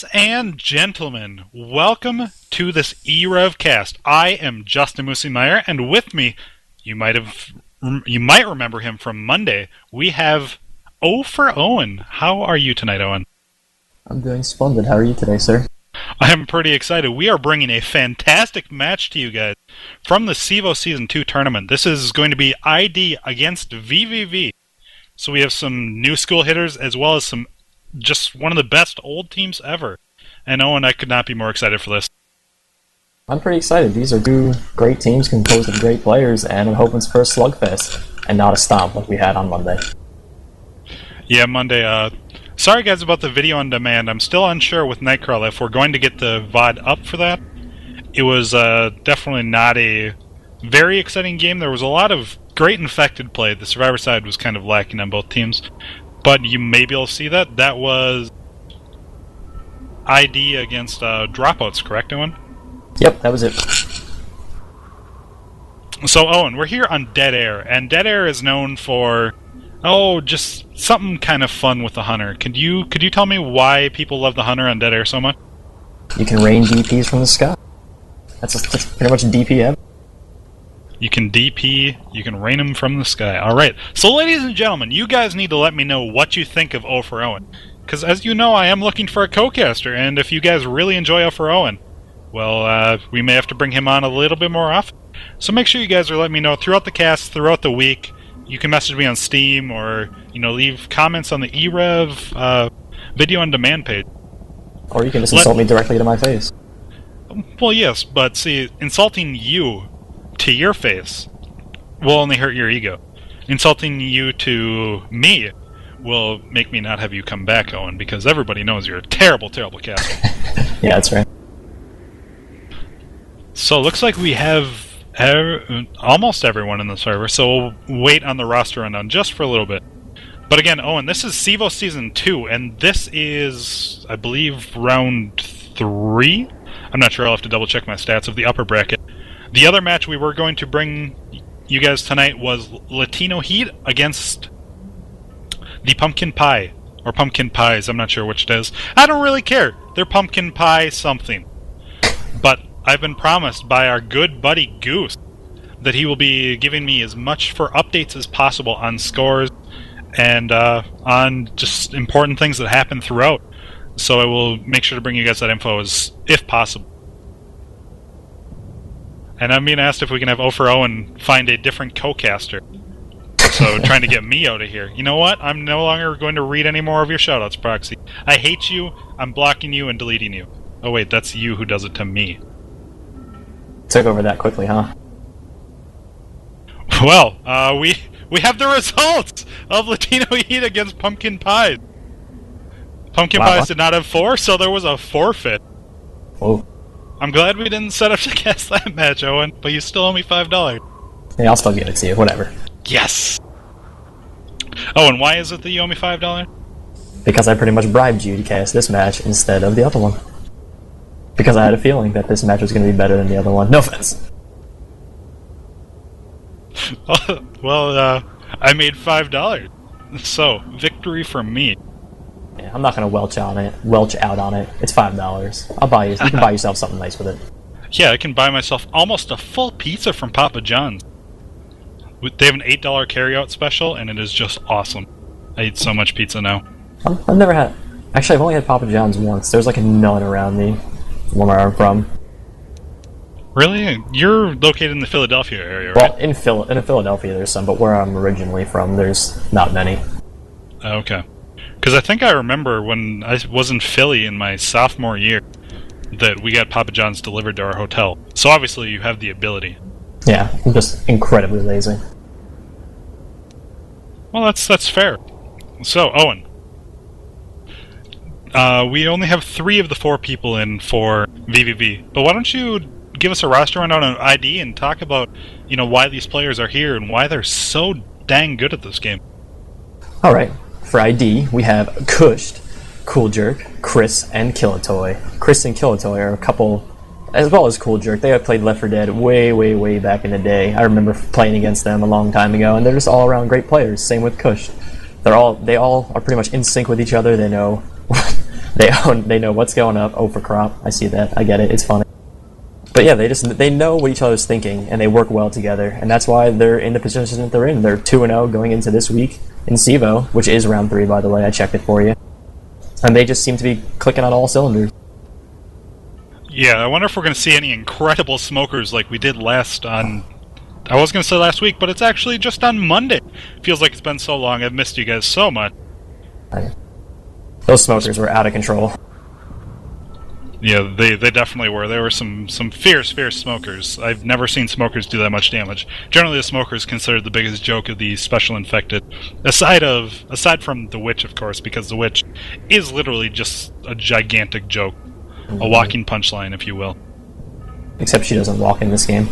Ladies and gentlemen, welcome to this e-rev cast. I am Justin Moosey, and with me, you might remember him from Monday. We have O for Owen. How are you tonight, Owen? I'm doing splendid. How are you today, sir? I'm pretty excited. We are bringing a fantastic match to you guys from the CEVO Season 2 tournament. This is going to be ID against vVv. So we have some new school hitters as well as some just one of the best old teams ever. And Owen, I could not be more excited for this. I'm pretty excited. These are two great teams composed of great players, and I'm hoping it's for a slugfest and not a stomp like we had on Monday. Yeah, Monday. Sorry guys about the video on demand. I'm still unsure with Nightcrawla if we're going to get the VOD up for that. It was definitely not a very exciting game. There was a lot of great infected play. The Survivor side was kind of lacking on both teams. But you may be able to see that. That was ID against Dropouts, correct, Owen? Yep, that was it. So, Owen, we're here on Dead Air, and Dead Air is known for, just something kind of fun with the Hunter. Could you tell me why people love the Hunter on Dead Air so much? You can rain DPs from the sky. That's pretty much DP. You can DP, you can rain them from the sky. Alright, so ladies and gentlemen, you guys need to let me know what you think of O for Owen. Because as you know, I am looking for a co-caster, and if you guys really enjoy O for Owen, well, we may have to bring him on a little bit more often. So make sure you guys are letting me know throughout the cast, throughout the week. You can message me on Steam, or, leave comments on the e-rev video on demand page. Or you can just insult me directly to my face. Well, yes, but see, insulting you to your face will only hurt your ego. Insulting you to me will make me not have you come back, Owen, because everybody knows you're a terrible, terrible caster. Yeah, that's right. So it looks like we have almost everyone in the server, so we'll wait on the roster rundown just for a little bit. But again, Owen, this is CEVO Season 2, and this is, I believe, round 3? I'm not sure, I'll have to double check my stats of the upper bracket. The other match we were going to bring you guys tonight was Latino Heat against the Pumpkin Pie. Or Pumpkin Pies, I'm not sure which it is. I don't really care. They're Pumpkin Pie something. But I've been promised by our good buddy Goose that he will be giving me as much for updates as possible on scores and on just important things that happen throughout. So I will make sure to bring you guys that info if possible. And I'm being asked if we can have O for Owen find a different co-caster. So, trying to get me out of here. You know what? I'm no longer going to read any more of your shoutouts, Proxy. I hate you, I'm blocking you, and deleting you. Oh wait, that's you who does it to me. Took over that quickly, huh? Well, we have the results of Latino Heat against Pumpkin Pies. Pumpkin Pies did not have 4, so there was a forfeit. Whoa. I'm glad we didn't set up to cast that match, Owen, but you still owe me $5. Yeah, I'll still give it to you, whatever. Yes! Oh, and why is it that you owe me $5? Because I pretty much bribed you to cast this match instead of the other one. Because I had a feeling that this match was going to be better than the other one. No offense. Well, I made $5. So, victory for me. Yeah, I'm not going to welch out on it. It's $5. I'll buy you. You can buy yourself something nice with it. Yeah, I can buy myself almost a full pizza from Papa John's. They have an $8 carryout special, and it is just awesome. I eat so much pizza now. I've never had... Actually, I've only had Papa John's once. There's like a none around me, from where I'm from. Really? You're located in the Philadelphia area, right? Well, in Philadelphia there's some, but where I'm originally from, there's not many. Okay. Because I think I remember when I was in Philly in my sophomore year that we got Papa John's delivered to our hotel. So obviously you have the ability. Yeah, I'm just incredibly lazy. Well, that's fair. So, Owen. We only have 3 of the 4 people in for vVv. But why don't you give us a roster rundown on ID and talk about, why these players are here and why they're so dang good at this game. Alright. For ID, we have Kushed, Cool Jerk, Chris, and Killatoy. Chris and Killatoy are a couple, as well as Cool Jerk. They have played Left 4 Dead way, way, way back in the day. I remember playing against them a long time ago, and they're just all-around great players. Same with Kushed. They all are pretty much in sync with each other. They know They know what's going up. Oh, for crop. I see that. I get it. It's funny. But yeah, they know what each other's thinking, and they work well together, and that's why they're in the position that they're in. They're 2-0 going into this week in CEVO, which is round 3, by the way. I checked it for you. And they just seem to be clicking on all cylinders. Yeah, I wonder if we're going to see any incredible smokers like we did last on... I was going to say last week, but it's actually just on Monday. Feels like it's been so long. I've missed you guys so much. Those smokers were out of control. Yeah, they definitely were. There were some fierce smokers. I've never seen smokers do that much damage. Generally, the smoker is considered the biggest joke of the special infected. Aside from the witch, of course, because the witch is literally just a gigantic joke. A walking punchline, if you will. Except she doesn't walk in this game.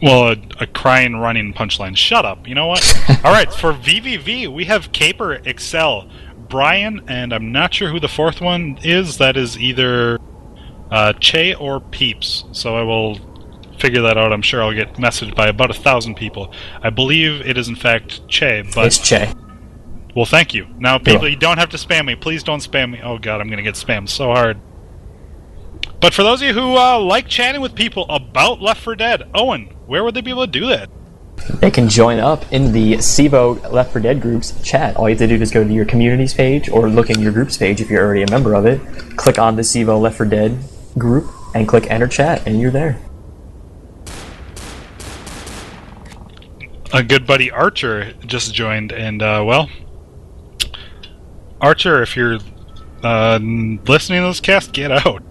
Well, a crying, running punchline. Shut up. You know what? Alright, for vVv, we have Caper, Excel, Brian, and I'm not sure who the fourth one is. That is either Che or Peeps. So I will figure that out. I'm sure I'll get messaged by about 1,000 people. I believe it is in fact Che, but... It's Che. Well, thank you. Now, people, you don't have to spam me. Please don't spam me. Oh god, I'm gonna get spammed so hard. But for those of you who like chatting with people about Left 4 Dead, Owen, where would they be able to do that? They can join up in the CEVO Left 4 Dead groups chat. All you have to do is go to your communities page or look in your groups page if you're already a member of it. Click on the CEVO Left 4 Dead group and click enter chat and you're there. A good buddy Archer just joined, and well, Archer, if you're listening to this cast, get out.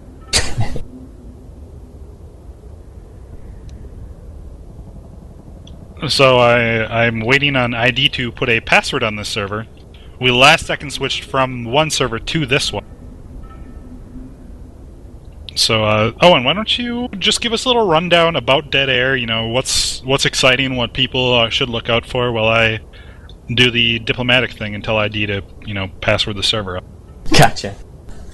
So I'm waiting on ID to put a password on this server. We last second switched from one server to this one. So, Owen, why don't you just give us a little rundown about Dead Air, you know, what's exciting, what people should look out for while I do the diplomatic thing and tell ID to, you know, password the server up. Gotcha.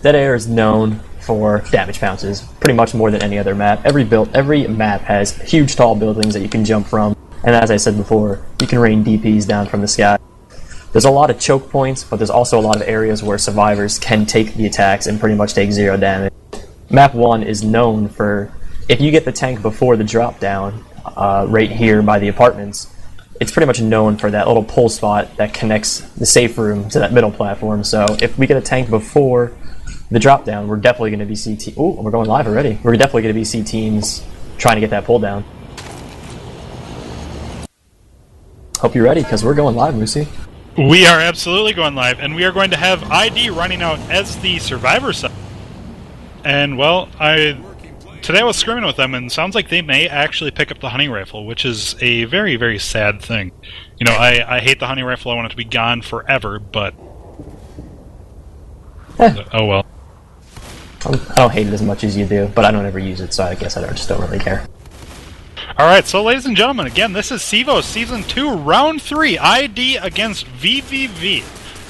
Dead Air is known for damage bounces, pretty much more than any other map. Every map has huge tall buildings that you can jump from, and as I said before, you can rain DPs down from the sky. There's a lot of choke points, but there's also a lot of areas where survivors can take the attacks and pretty much take 0 damage. Map 1 is known for, if you get the tank before the drop down, right here by the apartments, it's pretty much known for that little pull spot that connects the safe room to that middle platform. So if we get a tank before the drop down, we're definitely going to be C-team. Ooh, we're going live already. We're definitely going to be C-teams trying to get that pull down. Hope you're ready, because we're going live, Moosey. We are absolutely going live, and we are going to have ID running out as the survivor side. And, well, today I was scrimming with them, and it sounds like they may actually pick up the hunting rifle, which is a very, very sad thing. You know, I hate the hunting rifle. I want it to be gone forever, but... oh well. I don't hate it as much as you do, but I don't ever use it, so I guess I just don't really care. Alright, so ladies and gentlemen, again, this is CEVO Season 2, Round 3, ID against vVv.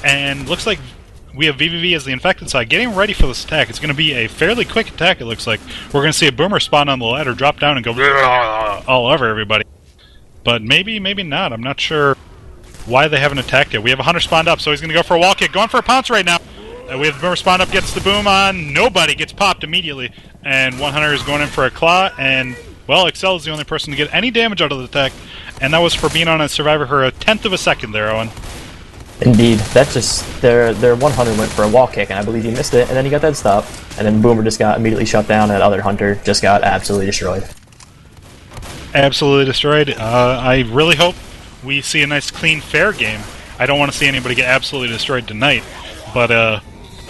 And looks like we have vVv as the infected side getting ready for this attack. It's going to be a fairly quick attack, it looks like. We're going to see a boomer spawn on the ladder, drop down, and go all over everybody. But maybe, maybe not. I'm not sure why they haven't attacked yet. We have a hunter spawned up, so he's going to go for a wall kick. Going for a pounce right now. We have the boomer spawned up, gets the boom on. Nobody gets popped immediately. And one hunter is going in for a claw, and... well, Excel is the only person to get any damage out of the attack, and that was for being on a survivor for 1/10 of a second there, Owen. Indeed. That just... Their one hunter went for a wall kick, and I believe he missed it, and then he got that stop. And then Boomer just got immediately shut down, and that other hunter just got absolutely destroyed. Absolutely destroyed. I really hope we see a nice, clean, fair game. I don't want to see anybody get absolutely destroyed tonight, but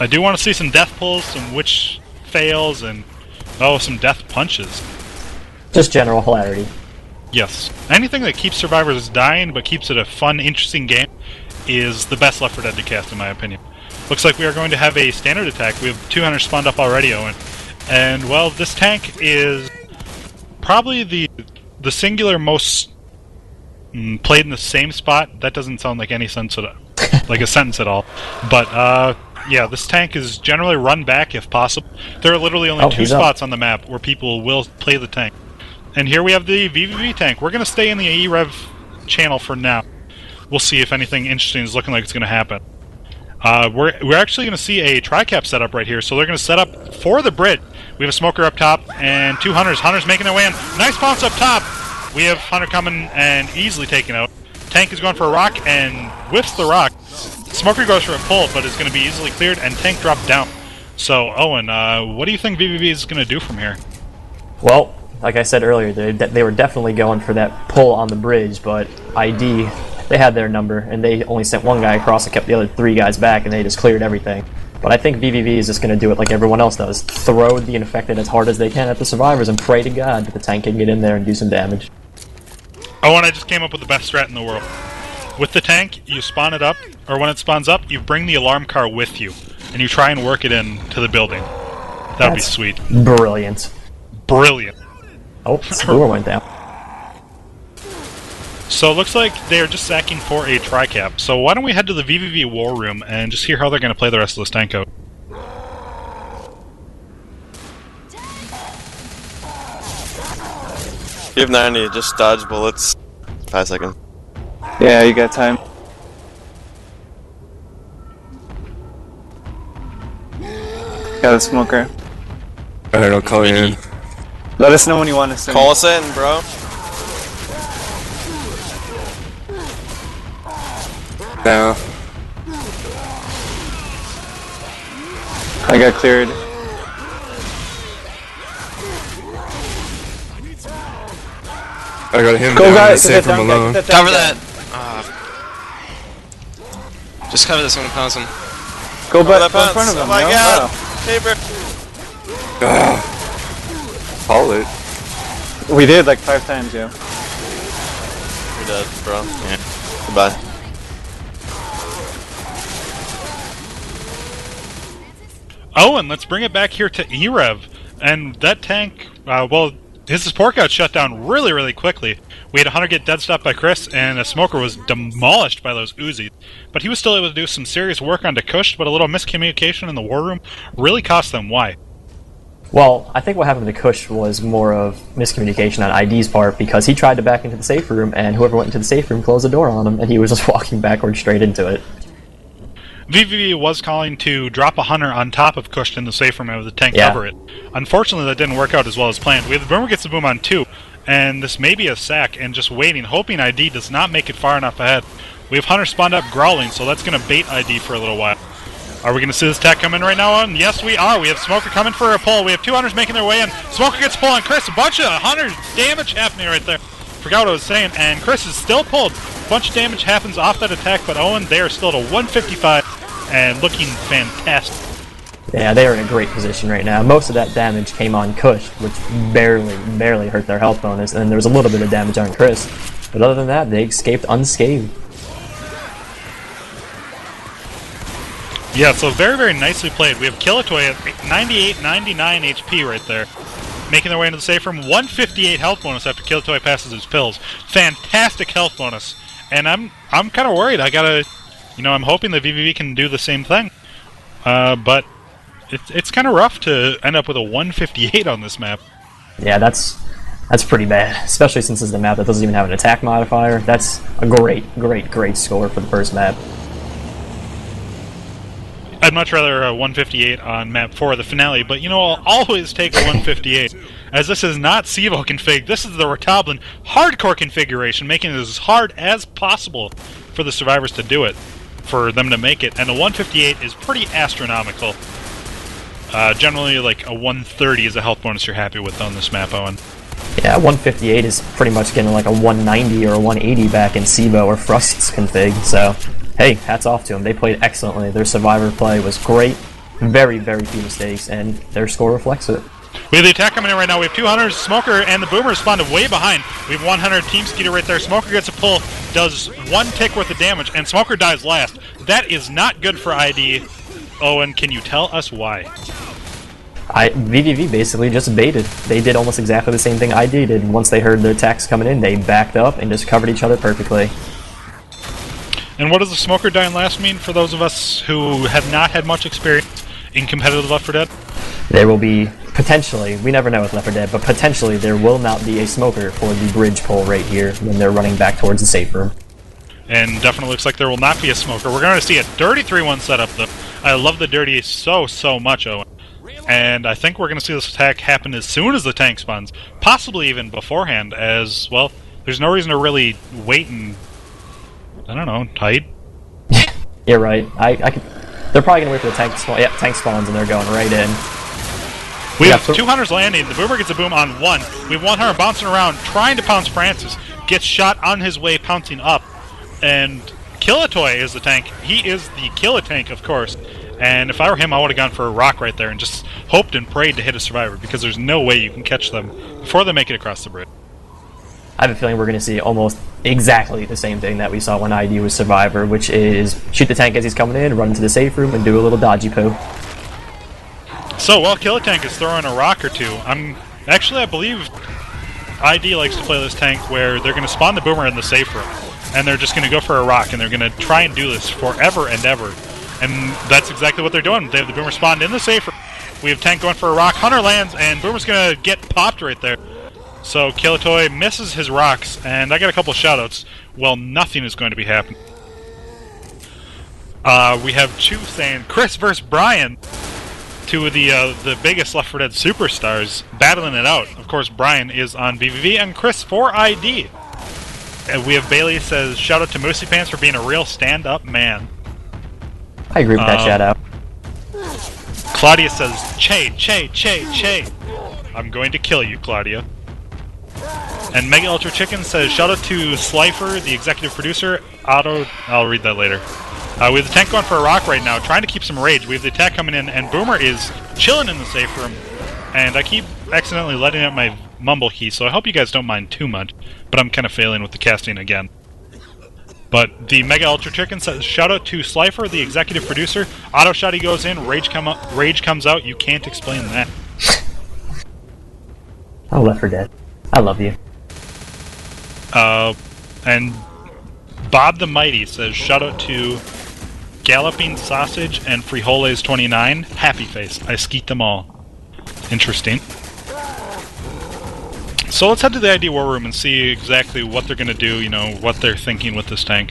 I do want to see some death pulls, some witch fails, and, oh, some death punches. Just general hilarity. Yes. Anything that keeps survivors dying but keeps it a fun, interesting game is the best Left 4 Dead to cast, in my opinion. Looks like we are going to have a standard attack. We have 200 spawned up already, Owen. And, well, this tank is probably the singular most played in the same spot. That doesn't sound like any sense at all, like a sentence at all. But, yeah, this tank is generally run back if possible. There are literally only 2 spots on the map where people will play the tank. And here we have the vVv tank. We're going to stay in the e-rev channel for now. We'll see if anything interesting is looking like it's going to happen. We're actually going to see a tri-cap setup right here, so they're going to set up for the bridge. We have a smoker up top, and 2 hunters. Hunters making their way in. Nice bounce up top! We have Hunter coming and easily taken out. Tank is going for a rock, and whiffs the rock. Smoker goes for a pull, but is going to be easily cleared, and Tank dropped down. So, Owen, what do you think vVv is going to do from here? Well, like I said earlier, they were definitely going for that pull on the bridge, but ID, they had their number, and they only sent one guy across and kept the other 3 guys back, and they just cleared everything. But I think vVv is just going to do it like everyone else does. Throw the infected as hard as they can at the survivors and pray to God that the tank can get in there and do some damage. Owen, I just came up with the best strat in the world. With the tank, you spawn it up, or when it spawns up, you bring the alarm car with you, and you try and work it in to the building. That'd be sweet. Brilliant. Brilliant. Oh, Spore went down. So it looks like they're just sacking for a tri-cap. So why don't we head to the vVv war room and just hear how they're going to play the rest of this tank out. You have 90, just dodge bullets. 5 seconds. Yeah, you got time. Got a smoker. Alright, I'll call you in. Let us know when you want us in. Call us in, bro. Now. I got cleared. I got him Go down, guys, safe from alone. Cover that! Just cover this one, pounce him. Go back in Pounce. front of him. Oh my no? god! Oh. Paper! Call it. We did like 5 times, yo. You're dead, bro. Yeah. Goodbye. Owen, let's bring it back here to e-rev. And that tank, well, his support got shut down really, really quickly. We had a Hunter get dead stopped by Chris, and a Smoker was demolished by those Uzis. But he was still able to do some serious work on Kush, but a little miscommunication in the war room really cost them. Why? Well, I think what happened to Kush was more of miscommunication on ID's part, because he tried to back into the safe room, and whoever went into the safe room closed the door on him, and he was just walking backwards straight into it. vVv was calling to drop a Hunter on top of Kush in the safe room and have the tank cover it. Unfortunately, that didn't work out as well as planned. We have the Boomer gets the boom on 2, and this may be a sack, and just waiting, hoping ID does not make it far enough ahead. We have Hunter spawned up growling, so that's going to bait ID for a little while. Are we going to see this attack come in right now on? Yes, we are. We have Smoker coming for a pull. We have 2 Hunters making their way in. Smoker gets pulled on Chris. A bunch of Hunters damage happening right there. Forgot what I was saying, and Chris is still pulled. A bunch of damage happens off that attack, but Owen, they are still at a 155 and looking fantastic. Yeah, they are in a great position right now. Most of that damage came on Kush, which barely hurt their health bonus, and there was a little bit of damage on Chris. But other than that, they escaped unscathed. Yeah, so very, very nicely played. We have Kilatoy at 98, 99 HP right there. Making their way into the safe room. 158 health bonus after Kilatoy passes his pills. Fantastic health bonus. And I'm kind of worried. I gotta, I'm hoping that vVv can do the same thing. But it's kind of rough to end up with a 158 on this map. Yeah, that's pretty bad, especially since it's the map that doesn't even have an attack modifier. That's a great score for the first map. I'd much rather a 158 on map 4 of the finale, but I'll always take a 158. As this is not CEVO config, this is the Rotoblin hardcore configuration, making it as hard as possible for the survivors to do it, for them to make it, and a 158 is pretty astronomical. Generally, like a 130 is a health bonus you're happy with on this map, Owen. Yeah, 158 is pretty much getting like a 190 or a 180 back in CEVO or Frost's config, so hey, hats off to them. They played excellently. Their survivor play was great. Very few mistakes, and their score reflects it. We have the attack coming in right now. We have 2 Hunters, Smoker, and the Boomer spawned way behind. We have 100 Team Skeeter right there. Smoker gets a pull, does 1 tick worth of damage, and Smoker dies last. That is not good for ID. Owen, can you tell us why? vVv basically just baited. They did almost exactly the same thing ID did. Once they heard the attacks coming in, they backed up and just covered each other perfectly. And what does the Smoker dying last mean for those of us who have not had much experience in competitive Left 4 Dead? There will be, potentially, we never know with Left 4 Dead, but potentially there will not be a Smoker for the bridge pull right here when they're running back towards the safe room. And definitely looks like there will not be a smoker. We're going to see a dirty 3-1 setup, though. I love the dirty so much, Owen. And I think we're going to see this attack happen as soon as the tank spawns. Possibly even beforehand, as, well, there's no reason to really wait and, I don't know, hide. You're right. They're probably going to wait for the tank spawn. Yeah, tank spawns, and they're going right in. We have 2 hunters landing. The boomer gets a boom on 1. We have 1 hunter bouncing around, trying to pounce Francis. Gets shot on his way, pouncing up. And Killatoy is the tank. He is the kill-a-tank, of course. And if I were him, I would have gone for a rock right there and just hoped and prayed to hit a survivor, because there's no way you can catch them before they make it across the bridge. I have a feeling we're going to see almost exactly the same thing that we saw when ID was Survivor, which is shoot the tank as he's coming in, run into the safe room, and do a little dodgy poo. So while Kill-a-Tank is throwing a rock or two, I believe ID likes to play this tank where they're going to spawn the boomer in the safe room, and they're just going to go for a rock, and they're going to try and do this forever and ever. And that's exactly what they're doing. They have the boomer spawned in the safe room. We have tank going for a rock. Hunter lands, and boomer's going to get popped right there. So Killatoy misses his rocks, and I got a couple shoutouts. Well, nothing is going to be happening. We have Chu saying Chris versus Brian, two of the biggest Left 4 Dead superstars, battling it out. Of course, Brian is on vVv, and Chris for ID. And we have Bailey says, shout out to Moosey Pants for being a real stand-up man. I agree with that shout out. Claudia says, Che. I'm going to kill you, Claudia. And Mega Ultra Chicken says, shout out to Slifer, the executive producer. Otto, I'll read that later. We have the tank going for a rock right now, trying to keep some rage. We have the attack coming in, and Boomer is chilling in the safe room. And I keep accidentally letting out my mumble key, so I hope you guys don't mind too much. But I'm kind of failing with the casting again. But the Mega Ultra Chicken says, shout out to Slifer, the executive producer. Auto shotty goes in, rage comes out. You can't explain that. Oh, Left 4 Dead. I love you. And Bob the Mighty says, shout out to Galloping Sausage and Frijoles 29. Happy face. I skeet them all. Interesting. So let's head to the ID War Room and see exactly what they're going to do, what they're thinking with this tank.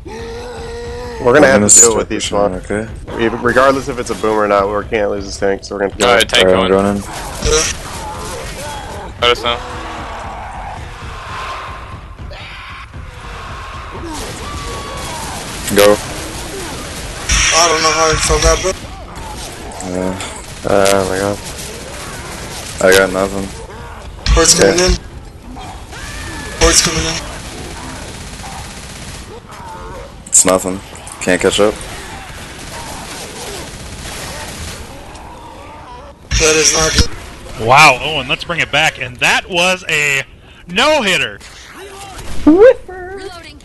We're going to have to deal with these one. Okay. Regardless if it's a boom or not, we can't lose this tank, so we're going to Alright, tank going in. Let us know. Go. I don't know how it's so that bad. Oh my god. I got nothing. Horse coming in. Horse coming in. It's nothing. Can't catch up. That is not good. Wow, Owen, let's bring it back. And that was a no-hitter. Reloading.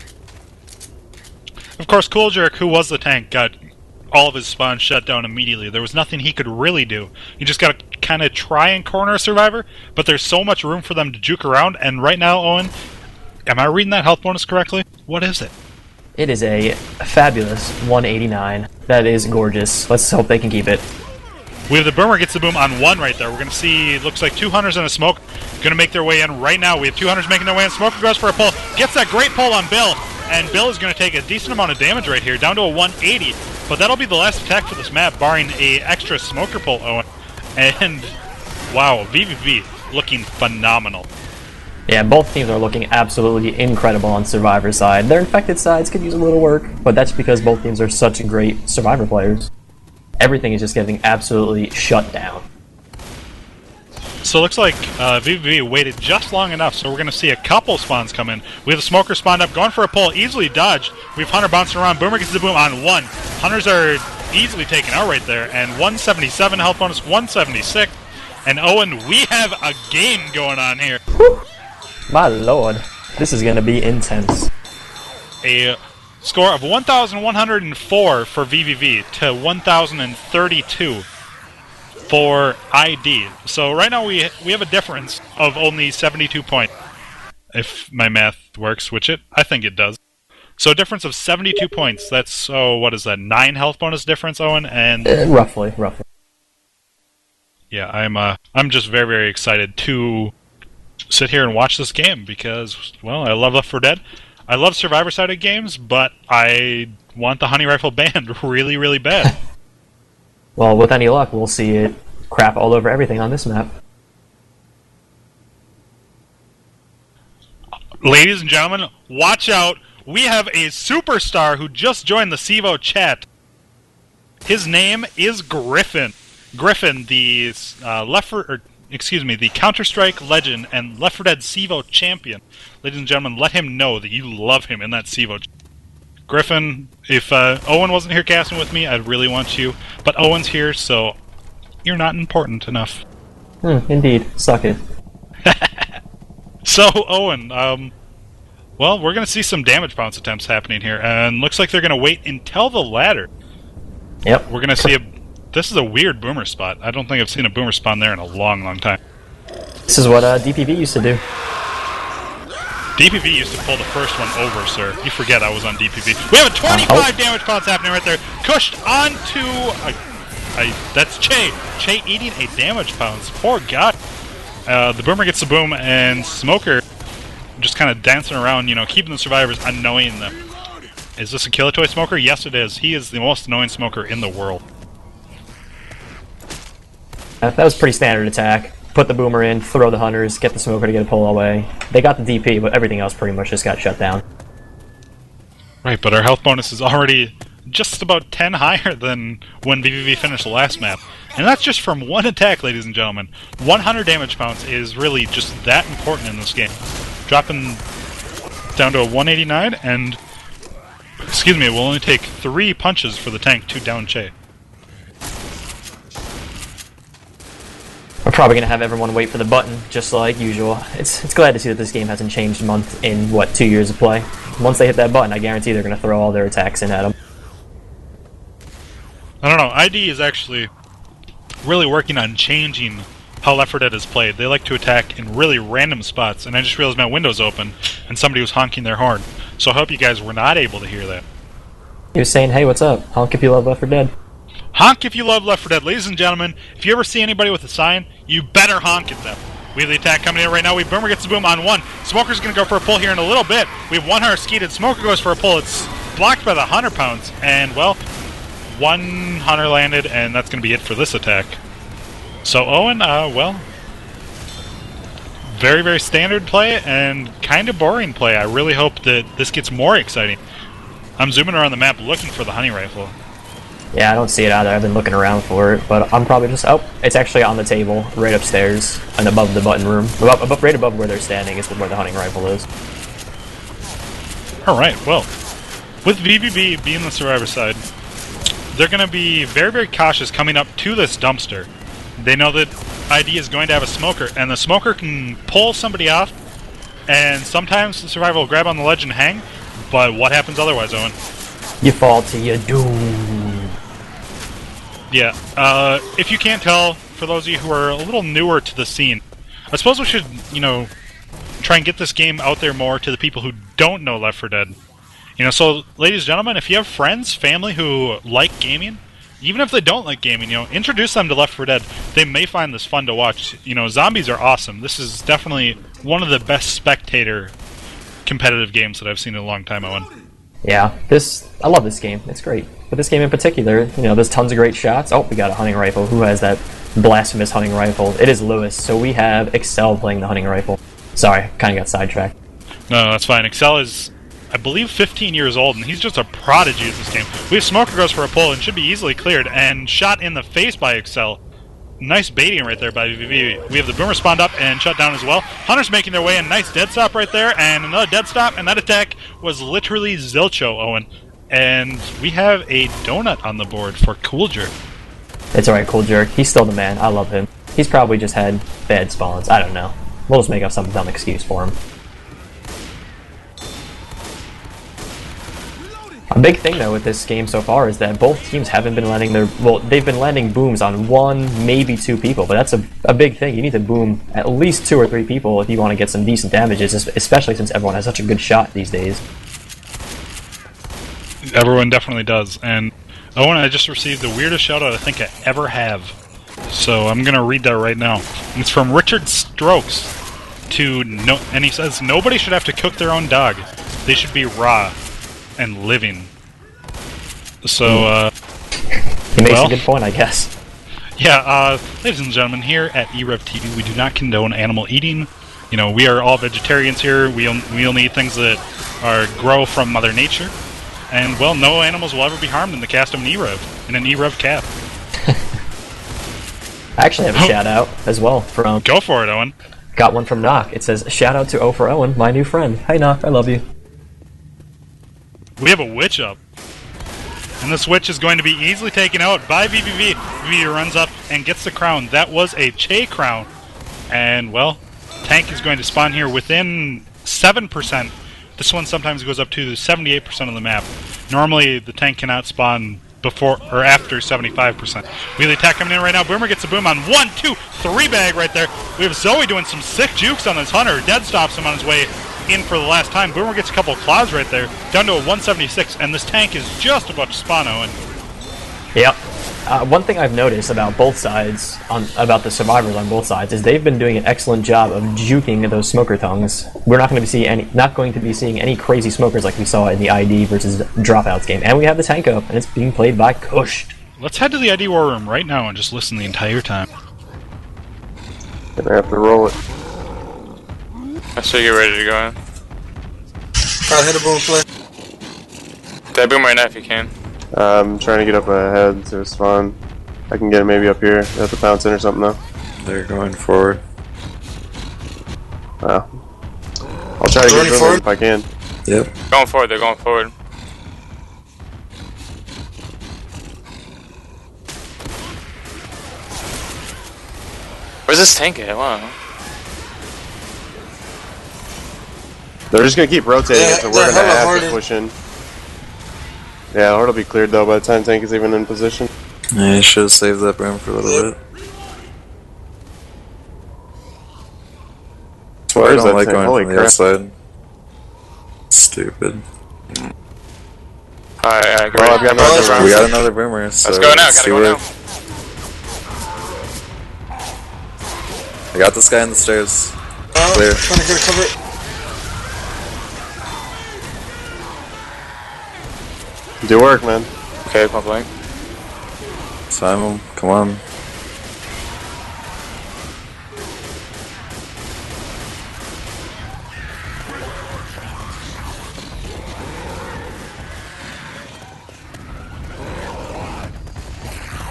Of course, Cool Jerk, who was the tank, got all of his spawns shut down immediately. There was nothing he could really do. You just gotta kind of try and corner a survivor, but there's so much room for them to juke around, and right now, Owen, am I reading that health bonus correctly? What is it? It is a fabulous 189. That is gorgeous. Let's hope they can keep it. We have the Boomer gets the boom on 1 right there. We're going to see, looks like 2 hunters and a smoke going to make their way in right now. We have 2 hunters making their way in. Smoker goes for a pull. Gets that great pull on Bill. And Bill is going to take a decent amount of damage right here, down to a 180. But that'll be the last attack for this map, barring a extra smoker pull, Owen. And, wow, vVv looking phenomenal. Yeah, both teams are looking absolutely incredible on Survivor's side. Their infected sides could use a little work, but that's because both teams are such great Survivor players. Everything is just getting absolutely shut down. So it looks like vVv waited just long enough, so we're going to see a couple spawns come in. We have the Smoker spawned up, going for a pull, easily dodged. We have Hunter bouncing around. Boomer gets the boom on 1. Hunters are easily taken out right there, and 177 health bonus, 176. And Owen, we have a game going on here. Whew. My lord, this is going to be intense. A score of 1,104 for vVv to 1,032 for ID. So right now we have a difference of only 72 points, if my math works, which I think it does. So a difference of 72 points. That's, what is that, 9 health bonus difference, Owen? And roughly. Yeah, I'm just very, very excited to sit here and watch this game because, well, I love Left 4 Dead. I love survivor-sided games, but I want the honey rifle banned really, really bad. Well, with any luck, we'll see it crap all over everything on this map. Ladies and gentlemen, watch out. We have a superstar who just joined the CEVO chat. His name is Griffin. Griffin, the the Counter-Strike legend and Left 4 Dead CEVO champion. Ladies and gentlemen, let him know that you love him in that CEVO. Griffin, if Owen wasn't here casting with me, I'd really want you. But Owen's here, so you're not important enough. Indeed. Suck it. So, Owen, well, we're going to see some damage bounce attempts happening here, and looks like they're going to wait until the ladder. Yep. We're going to see this is a weird boomer spot. I don't think I've seen a boomer spawn there in a long, long time. This is what DPV used to do. DPV used to pull the first one over, sir. You forget I was on DPV. We have a 25 damage bounce happening right there. Cushed onto... that's Che. Che eating a damage bounce. Poor God. The boomer gets the boom, and Smoker just kind of dancing around, keeping the survivors annoying them. Is this a Kilatoy Smoker? Yes, it is. He is the most annoying smoker in the world. That was pretty standard attack. Put the boomer in, throw the hunters, get the smoker to get a pull away. They got the DP, but everything else pretty much just got shut down. Right, but our health bonus is already just about 10 higher than when vVv finished the last map. And that's just from one attack, ladies and gentlemen. 100 damage pounds is really just that important in this game. Dropping down to a 189, and... excuse me, it will only take 3 punches for the tank to down Che. We're probably going to have everyone wait for the button, just like usual. It's glad to see that this game hasn't changed month in, 2 years of play. Once they hit that button, I guarantee they're going to throw all their attacks in at them. I don't know, ID is actually really working on changing how Left 4 Dead is played. They like to attack in really random spots, and I just realized my window's open, and somebody was honking their horn. So I hope you guys were not able to hear that. He was saying, hey, what's up? Honk if you love Left 4 Dead. Honk if you love Left 4 Dead. Ladies and gentlemen, if you ever see anybody with a sign, you better honk at them. We have the attack coming in right now. Boomer gets the boom on 1. Smoker's going to go for a pull here in a little bit. We have 1 hunter skeeted. Smoker goes for a pull. It's blocked by the 100 pounds. And, well, 1 hunter landed, and that's going to be it for this attack. So, Owen, well, very, very standard play and kind of boring play. I really hope that this gets more exciting. I'm zooming around the map looking for the honey rifle. Yeah, I don't see it either. I've been looking around for it, but I'm probably just... oh, it's actually on the table, right upstairs, and above the button room. Right above where they're standing is where the hunting rifle is. Alright, well, with vVv being the survivor side, they're going to be very, very cautious coming up to this dumpster. They know that ID is going to have a smoker, and the smoker can pull somebody off, and sometimes the survivor will grab on the ledge and hang, but what happens otherwise, Owen? You fall to your doom. Yeah, if you can't tell, for those of you who are a little newer to the scene, I suppose we should, try and get this game out there more to the people who don't know Left 4 Dead. So, ladies and gentlemen, if you have friends, family who like gaming, even if they don't like gaming, introduce them to Left 4 Dead. They may find this fun to watch. Zombies are awesome. This is definitely one of the best spectator competitive games that I've seen in a long time, Owen. Yeah, I love this game. It's great. But this game in particular, there's tons of great shots. Oh, we got a hunting rifle. Who has that blasphemous hunting rifle? It is Lewis, so we have Excel playing the hunting rifle. Sorry, kind of got sidetracked. No, that's fine. Excel is, I believe, 15 years old, and he's just a prodigy at this game. We have Smoker goes for a pull and should be easily cleared, and shot in the face by Excel. Nice baiting right there by vVv. We have the boomer spawned up and shut down as well. Hunters making their way in. Nice dead stop right there, and another dead stop, and that attack was literally zilcho, Owen. And we have a donut on the board for Cool Jerk. It's alright, Cool Jerk. He's still the man. I love him. He's probably just had bad spawns. I don't know. We'll just make up some dumb excuse for him. A big thing, though, with this game so far is that both teams haven't been landing their... well, they've been landing booms on 1, maybe 2 people, but that's a big thing. You need to boom at least 2 or 3 people if you want to get some decent damages, especially since everyone has such a good shot these days. Everyone definitely does, and Owen, I just received the weirdest shout-out I think I ever have. So I'm going to read that right now. It's from Richard Strokes and he says, nobody should have to cook their own dog. They should be raw and living. So, He makes a good point, I guess. yeah, ladies and gentlemen, here at e-rev TV, we do not condone animal eating. You know, we are all vegetarians here. We only eat things that grow from Mother Nature. And, well, no animals will ever be harmed in the cast of an e-rev, in an e-rev cap. I actually have a shout out as well from. Go for it, Owen. Got one from Knock. It says, "Shout out to O for Owen, my new friend. Hey Knock, I love you." We have a witch up. And this witch is going to be easily taken out by vVv. vVv runs up and gets the crown. That was a Che crown. And, well, tank is going to spawn here within 7%. This one sometimes goes up to 78% of the map. Normally, the tank cannot spawn before or after 75%. Wheelie attack coming in right now. Boomer gets a boom on 1, 2, 3 bag right there. We have Zoe doing some sick jukes on this hunter. Dead stops him on his way in for the last time. Boomer gets a couple of claws right there, down to a 176, and this tank is just about to spawn, Owen. Yep. One thing I've noticed about both sides, about the survivors on both sides, is they've been doing an excellent job of juking those smoker tongues. We're not going to be seeing any crazy smokers like we saw in the ID versus Dropouts game, and we have the tank up, and it's being played by Kusht. Let's head to the ID war room right now and just listen the entire time. Gonna have to roll it. I should get ready to go in. Gotta hit a boom play. That boom right now if you can. I'm trying to get up ahead to spawn. I can get it maybe up here at the fountain or something though. They're going forward. Wow. I'll try to get rid of them if I can. Yep. Going forward, they're going forward. Where's this tank at? Wow. They're just gonna keep rotating it, so we're they're gonna hella have to push in. Yeah, Horde will be cleared though by the time tank is even in position. Yeah, you should have saved that room for a little bit. That's why I Where's don't that like tank? going Holy from the crap. outside. Stupid. Alright, Well, I've got another round. We got another boomer, so Let's go now, see gotta go where- now. I got this guy on the stairs. Oh, Clear. trying to get a cover. Do work, man. Okay, point blank. Simon, come on.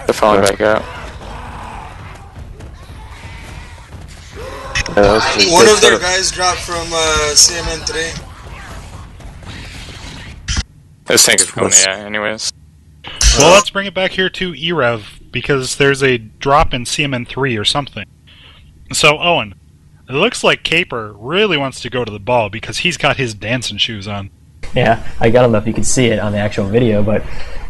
They're falling back out. Yeah, that was pretty One good of their setup. guys dropped from CMN3. This tank is going, yeah, anyways. Well, let's bring it back here to e-rev, because there's a drop in CMN3 or something. So, Owen, it looks like Caper really wants to go to the ball because he's got his dancing shoes on. Yeah, I don't know if you could see it on the actual video, but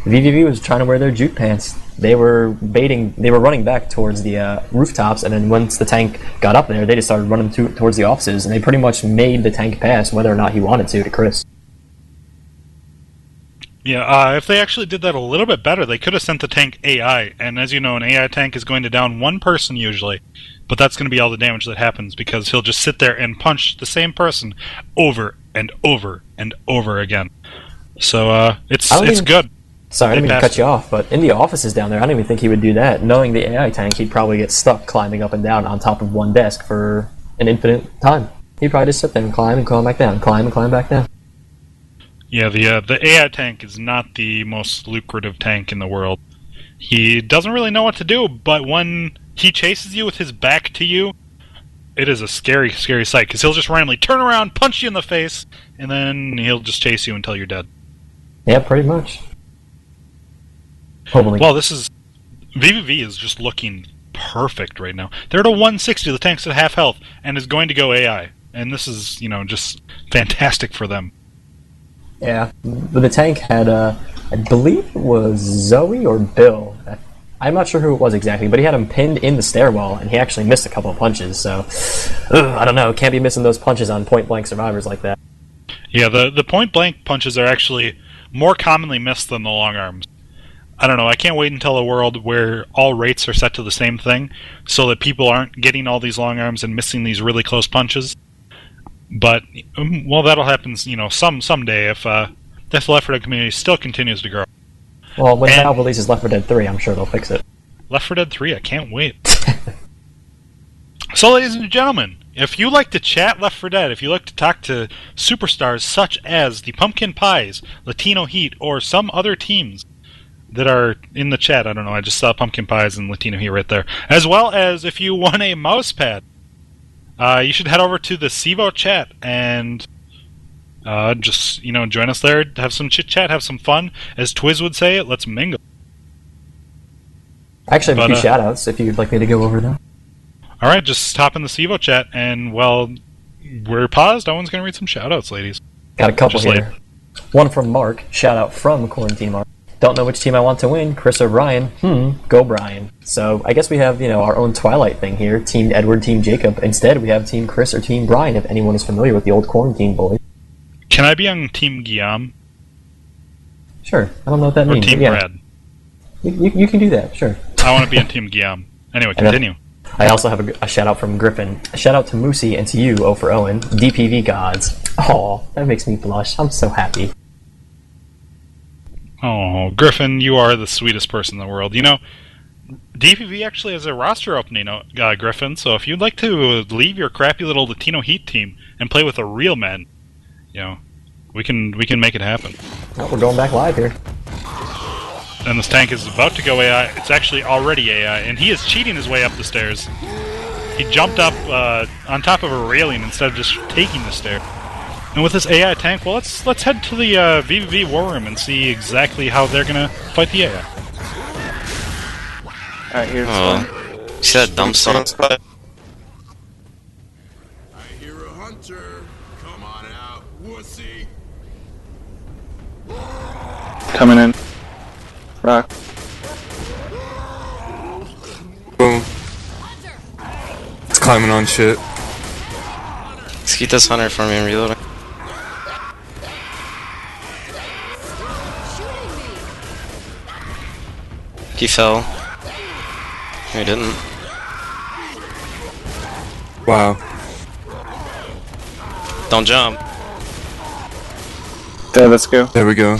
vVv was trying to wear their juke pants. They were running back towards the rooftops, and then once the tank got up there, they just started running towards the offices, and they pretty much made the tank pass whether or not he wanted to Chris. Yeah, if they actually did that a little bit better, they could have sent the tank AI, and as you know, an AI tank is going to down one person usually, but that's going to be all the damage that happens, because he'll just sit there and punch the same person over and over and over again. So, it's good. Sorry, I didn't mean to passed cut you off, but in the offices down there, I don't even think he would do that. Knowing the AI tank, he'd probably get stuck climbing up and down on top of one desk for an infinite time. He'd probably just sit there and climb back down, climb and climb back down. Yeah, the AI tank is not the most lucrative tank in the world. He doesn't really know what to do, but when he chases you with his back to you, it is a scary, scary sight, because he'll just randomly turn around, punch you in the face, and then he'll just chase you until you're dead. Yeah, pretty much. Hopefully. Well, vVv is just looking perfect right now. They're at a 160, the tank's at half health, and is going to go AI. And this is, just fantastic for them. Yeah, but the tank had, I believe it was Zoe or Bill. I'm not sure who it was exactly, but he had him pinned in the stairwell, and he actually missed a couple of punches, so I don't know, can't be missing those punches on point-blank survivors like that. Yeah, the point-blank punches are actually more commonly missed than the long arms. I don't know, I can't wait until a world where all rates are set to the same thing, so that people aren't getting all these long arms and missing these really close punches. But well, that'll happen, someday if this Left 4 Dead community still continues to grow. Well, when Valve releases Left 4 Dead 3, I'm sure they'll fix it. Left 4 Dead 3, I can't wait. So, ladies and gentlemen, if you like to chat Left 4 Dead, if you like to talk to superstars such as the Pumpkin Pies, Latino Heat, or some other teams that are in the chat, I don't know, I just saw Pumpkin Pies and Latino Heat right there, as well as if you want a mouse pad, you should head over to the CEVO chat and just, join us there, have some chit-chat, have some fun. As Twiz would say, let's mingle. I actually have a few shout-outs if you'd like me to go over them. Alright, just hop in the CEVO chat, and, well, we're paused. Owen's going to read some shout-outs, ladies. Got a couple here. One from Mark. Shout-out from Quarantine Mark. Don't know which team I want to win, Chris or Brian. Go Brian. So, I guess we have, our own Twilight thing here. Team Edward, Team Jacob. Instead, we have Team Chris or Team Brian, if anyone is familiar with the old Quarantine boys. Can I be on Team Guillaume? Sure. I don't know what that means. Or Team Brad? You can do that, sure. I want to be on Team Guillaume. Anyway, continue. I also have a shout-out from Griffin. A shout-out to Moosey and to you, O for Owen. DPV gods. Aw, that makes me blush. I'm so happy. Oh, Griffin, you are the sweetest person in the world. DPV actually has a roster opening, Griffin, so if you'd like to leave your crappy little Latino Heat team and play with a real man, we can make it happen. Well, we're going back live here. And this tank is about to go AI. It's actually already AI, and he is cheating his way up the stairs. He jumped up on top of a railing instead of just taking the stair. And with this AI tank, well, let's head to the vVv war room and see exactly how they're gonna fight the AI. Alright, here's one. See that dumb song? I hear a hunter. Come on out, wussy. coming in. Rock. Boom. It's climbing on shit. Let's keep this hunter for me and reloading. He fell. He didn't. Wow. Don't jump. There, let's go. There we go.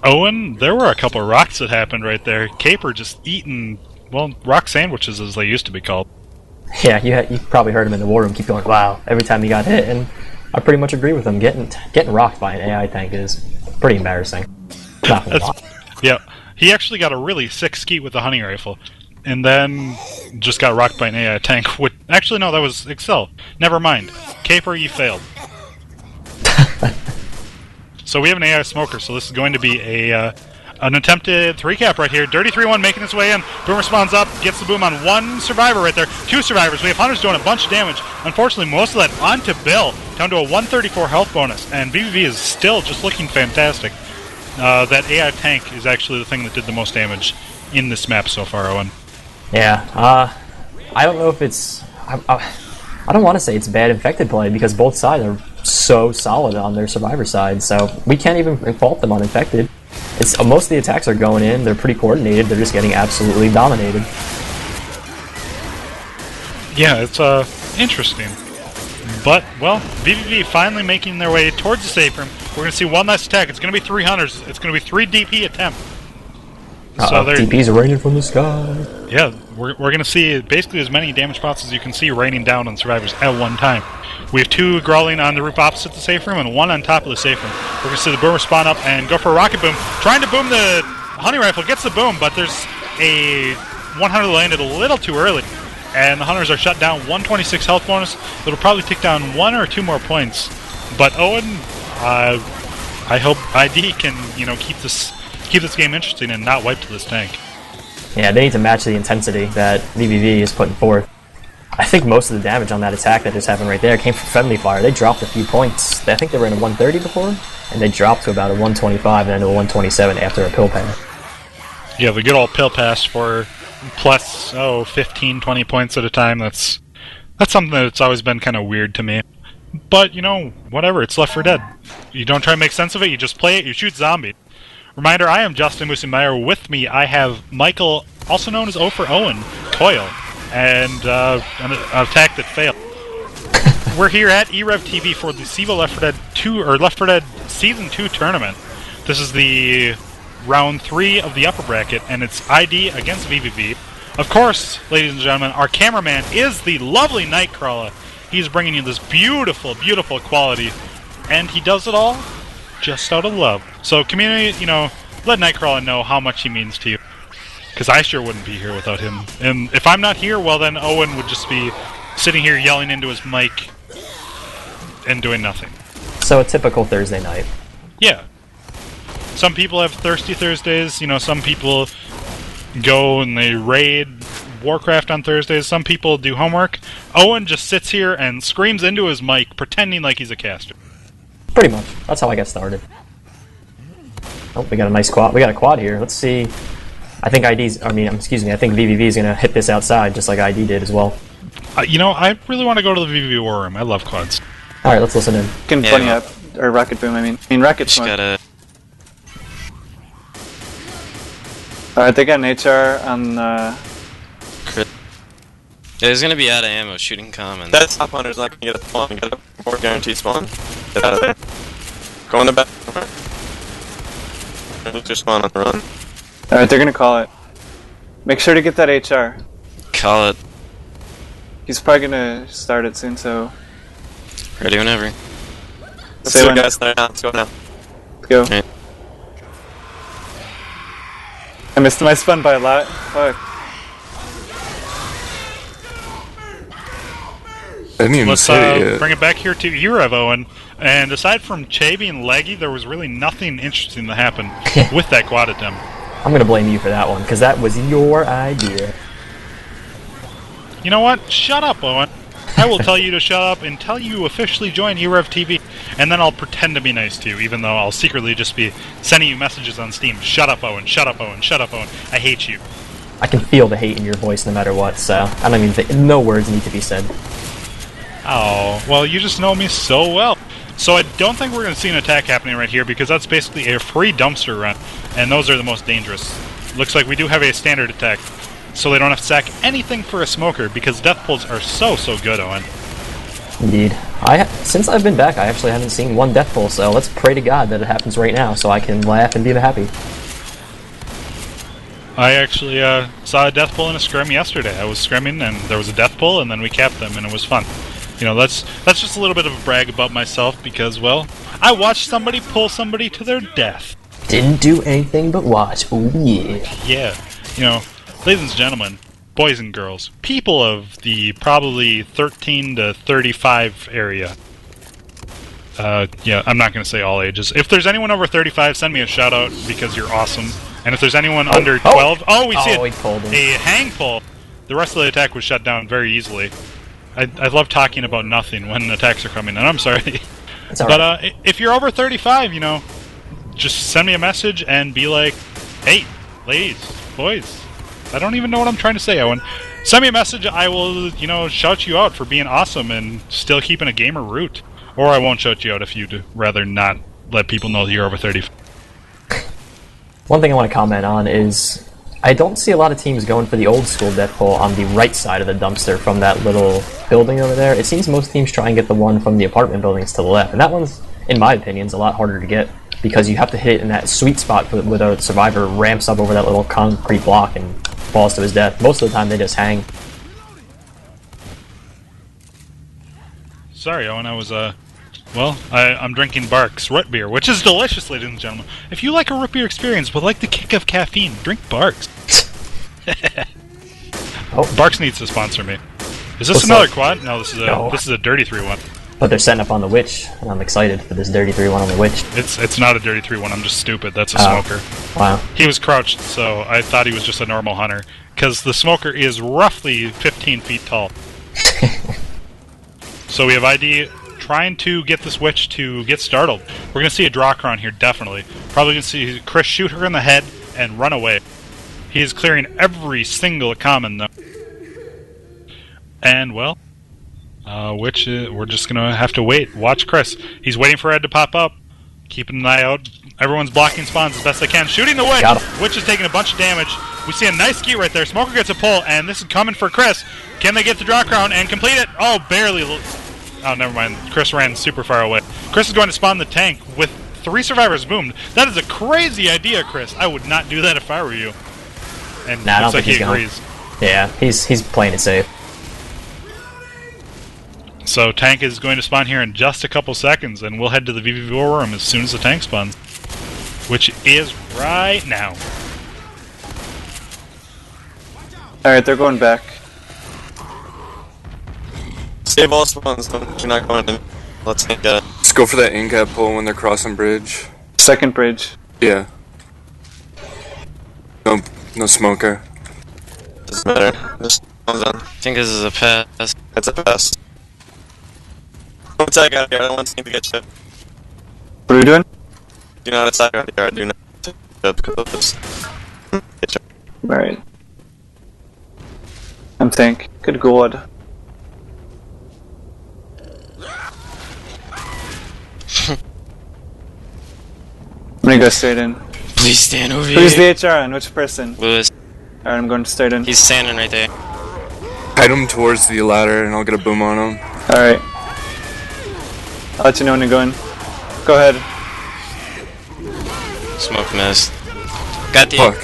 Owen, there were a couple of rocks that happened right there. Caper just eating, well, rock sandwiches as they used to be called. Yeah, you probably heard him in the war room keep going, wow, every time he got hit, and I pretty much agree with him. Getting rocked by an AI tank is pretty embarrassing. Not a lot. Yeah, he actually got a really sick skeet with the hunting rifle, and then just got rocked by an AI tank. Actually, no, that was Excel. Never mind. Caper, you failed. So we have an AI smoker, so this is going to be an attempted 3-cap right here. Dirty 3-1 making its way in. Boomer spawns up, gets the boom on one survivor right there. 2 survivors. We have hunters doing a bunch of damage. Unfortunately, most of that onto Bill, down to a 134 health bonus, and vVv is still just looking fantastic. That AI tank is actually the thing that did the most damage in this map so far, Owen. Yeah, I don't know if it's... I don't want to say it's bad infected play because both sides are so solid on their survivor side, so we can't even fault them on infected. It's most of the attacks are going in, they're pretty coordinated, they're just getting absolutely dominated. Yeah, it's interesting. But, well, vVv finally making their way towards the safe room. We're going to see one last attack. It's going to be 3 hunters. It's going to be 3 DP attempts. So DP's raining from the sky. Yeah, we're going to see basically as many damage pots as you can see raining down on survivors at one time. We have 2 growling on the roof opposite the safe room and 1 on top of the safe room. We're going to see the boomer spawn up and go for a rocket boom. Trying to boom the hunting rifle, gets the boom, but there's a 100 landed a little too early. And the hunters are shut down, 126 health bonus. It'll probably tick down 1 or 2 more points. But Owen, I hope ID can, keep this game interesting and not wipe to this tank. Yeah, they need to match the intensity that vVv is putting forth. I think most of the damage on that attack that just happened right there came from friendly fire. They dropped a few points. I think they were in a 130 before, and they dropped to about a 125 and then to a 127 after a pill pass. Yeah, the good old pill pass for plus 15, 20 points at a time. That's something that's always been kind of weird to me. But, whatever, it's Left 4 Dead. You don't try to make sense of it, you just play it, you shoot zombies. Reminder, I am Justin Moosey. With me, I have Michael, also known as O for Owen, Coyle, and an attack that failed. we're here at e-rev TV for the CEVO Left 4 Dead 2 or Left 4 Dead Season 2 tournament. This is the round 3 of the upper bracket, and it's ID against vVv. Of course, ladies and gentlemen, our cameraman is the lovely Nightcrawla. He's bringing you this beautiful, beautiful quality, and he does it all just out of love. So, community, you know, let Nightcrawla know how much he means to you, because I sure wouldn't be here without him. And if I'm not here, well, then Owen would just be sitting here yelling into his mic and doing nothing. So a typical Thursday night. Yeah. Some people have Thirsty Thursdays, you know, some people go and they raid Warcraft on Thursdays, some people do homework. Owen just sits here and screams into his mic, pretending like he's a caster. Pretty much. That's how I got started. Oh, we got a nice quad. We got a quad here. Let's see. I think I think vVv is going to hit this outside, just like ID did as well. You know, I really want to go to the vVv war room. I love quads. Alright, let's listen in. Can bunny up. Or rocket boom, I mean rocket Just smoke. gotta. Alright, they got an HR on Crit. Yeah, he's gonna be out of ammo shooting common. That top hunter's not gonna get a spawn. Get a more guaranteed spawn. Get out of there. Go in the back. Lose your spawn on the run. Alright, they're gonna call it. Make sure to get that HR. Call it. He's probably gonna start it soon, so Ready whenever. Let's Say do it, when. guys. Let's go now. let's go. Okay. I missed my spawn by a lot. Fuck. I didn't even Let's say it yet. bring it back here to e-rev, Owen. And aside from Che being laggy, there was really nothing interesting that happened with that quad attempt. I'm going to blame you for that one, because that was your idea. You know what? Shut up, Owen. I will tell you to shut up until you officially join e-rev TV, and then I'll pretend to be nice to you, even though I'll secretly just be sending you messages on Steam. Shut up, Owen. Shut up, Owen. Shut up, Owen. I hate you. I can feel the hate in your voice no matter what, so I don't even think no words need to be said. Oh, well, you just know me so well. So I don't think we're going to see an attack happening right here, because that's basically a free dumpster run, and those are the most dangerous. Looks like we do have a standard attack, so they don't have to sack anything for a smoker, because death pulls are so good, Owen. Indeed. Since I've been back, I actually haven't seen one death pull, so let's pray to God that it happens right now, so I can laugh and be happy. I actually saw a death pull in a scrim yesterday. I was scrimming, and there was a death pull, and then we capped them, and it was fun. You know, that's just a little bit of a brag about myself, because, well, I watched somebody pull somebody to their death. Didn't do anything but watch. Ooh, yeah. Yeah. You know, ladies and gentlemen, boys and girls, people of the probably 13 to 35 area. Yeah, I'm not going to say all ages. If there's anyone over 35, send me a shout out, because you're awesome. And if there's anyone under 12... Oh, we see he pulled him. a hang pull. The rest of the attack was shut down very easily. I love talking about nothing when attacks are coming, and I'm sorry. That's all right. But if you're over 35, you know, just send me a message and be like, hey, ladies, boys, I don't even know what I'm trying to say, Owen. Send me a message, I will, you know, shout you out for being awesome and still keeping a gamer root. Or I won't shout you out if you'd rather not let people know that you're over 35. One thing I want to comment on is I don't see a lot of teams going for the old school death pull on the right side of the dumpster from that little building over there. It seems most teams try and get the one from the apartment buildings to the left, and that one's, in my opinion, is a lot harder to get because you have to hit it in that sweet spot where the survivor ramps up over that little concrete block and falls to his death. Most of the time they just hang. Sorry, Owen, I was, well, I'm drinking Barks root beer, which is delicious, ladies and gentlemen. If you like a root beer experience but like the kick of caffeine, drink Barks. Oh. Barks needs to sponsor me. Is this What's another up? quad? No, this is a dirty 3-1. But they're setting up on the witch, and I'm excited for this dirty 3-1 on the witch. It's not a dirty 3-1. I'm just stupid. That's a smoker. Wow. He was crouched, so I thought he was just a normal hunter. Because the smoker is roughly 15 feet tall. So we have ID trying to get this witch to get startled. We're going to see a draw cron here, definitely. Probably going to see Chris shoot her in the head and run away. He is clearing every single common, though. And, well, witch, we're just going to have to wait. Watch Chris. He's waiting for Ed to pop up. Keeping an eye out. Everyone's blocking spawns as best they can. Shooting the witch! Got him. Witch is taking a bunch of damage. We see a nice skeet right there. Smoker gets a pull, and this is coming for Chris. Can they get the draw crown and complete it? Oh, barely. Oh, never mind. Chris ran super far away. Chris is going to spawn the tank with 3 survivors boomed. That is a crazy idea, Chris. I would not do that if I were you. And Nah, I don't looks like think he he's agrees. Yeah, he's playing it safe. So tank is going to spawn here in just a couple seconds, and we'll head to the vVv war room as soon as the tank spawns, which is right now. Alright, they're going back. Save all spawns, you're not going in. Let's get it. Just go for that in-cap pull when they're crossing bridge. Second bridge. Yeah. No smoker. Doesn't matter. Just done. I think this is a pass. It's a pass. Don't attack out here, I don't want to get shit. What are we doing? Do not attack out here, I do not attack because of this. Get shit. Alright. I'm tank. Good god. I'm gonna go straight in. Please stand over Who's here. the HR on? Which person? Lewis. Alright, I'm going straight in. He's standing right there. Hide him towards the ladder and I'll get a boom on him. Alright. I'll let you know when you're going. Go ahead. Smoke missed. Got the. Fuck.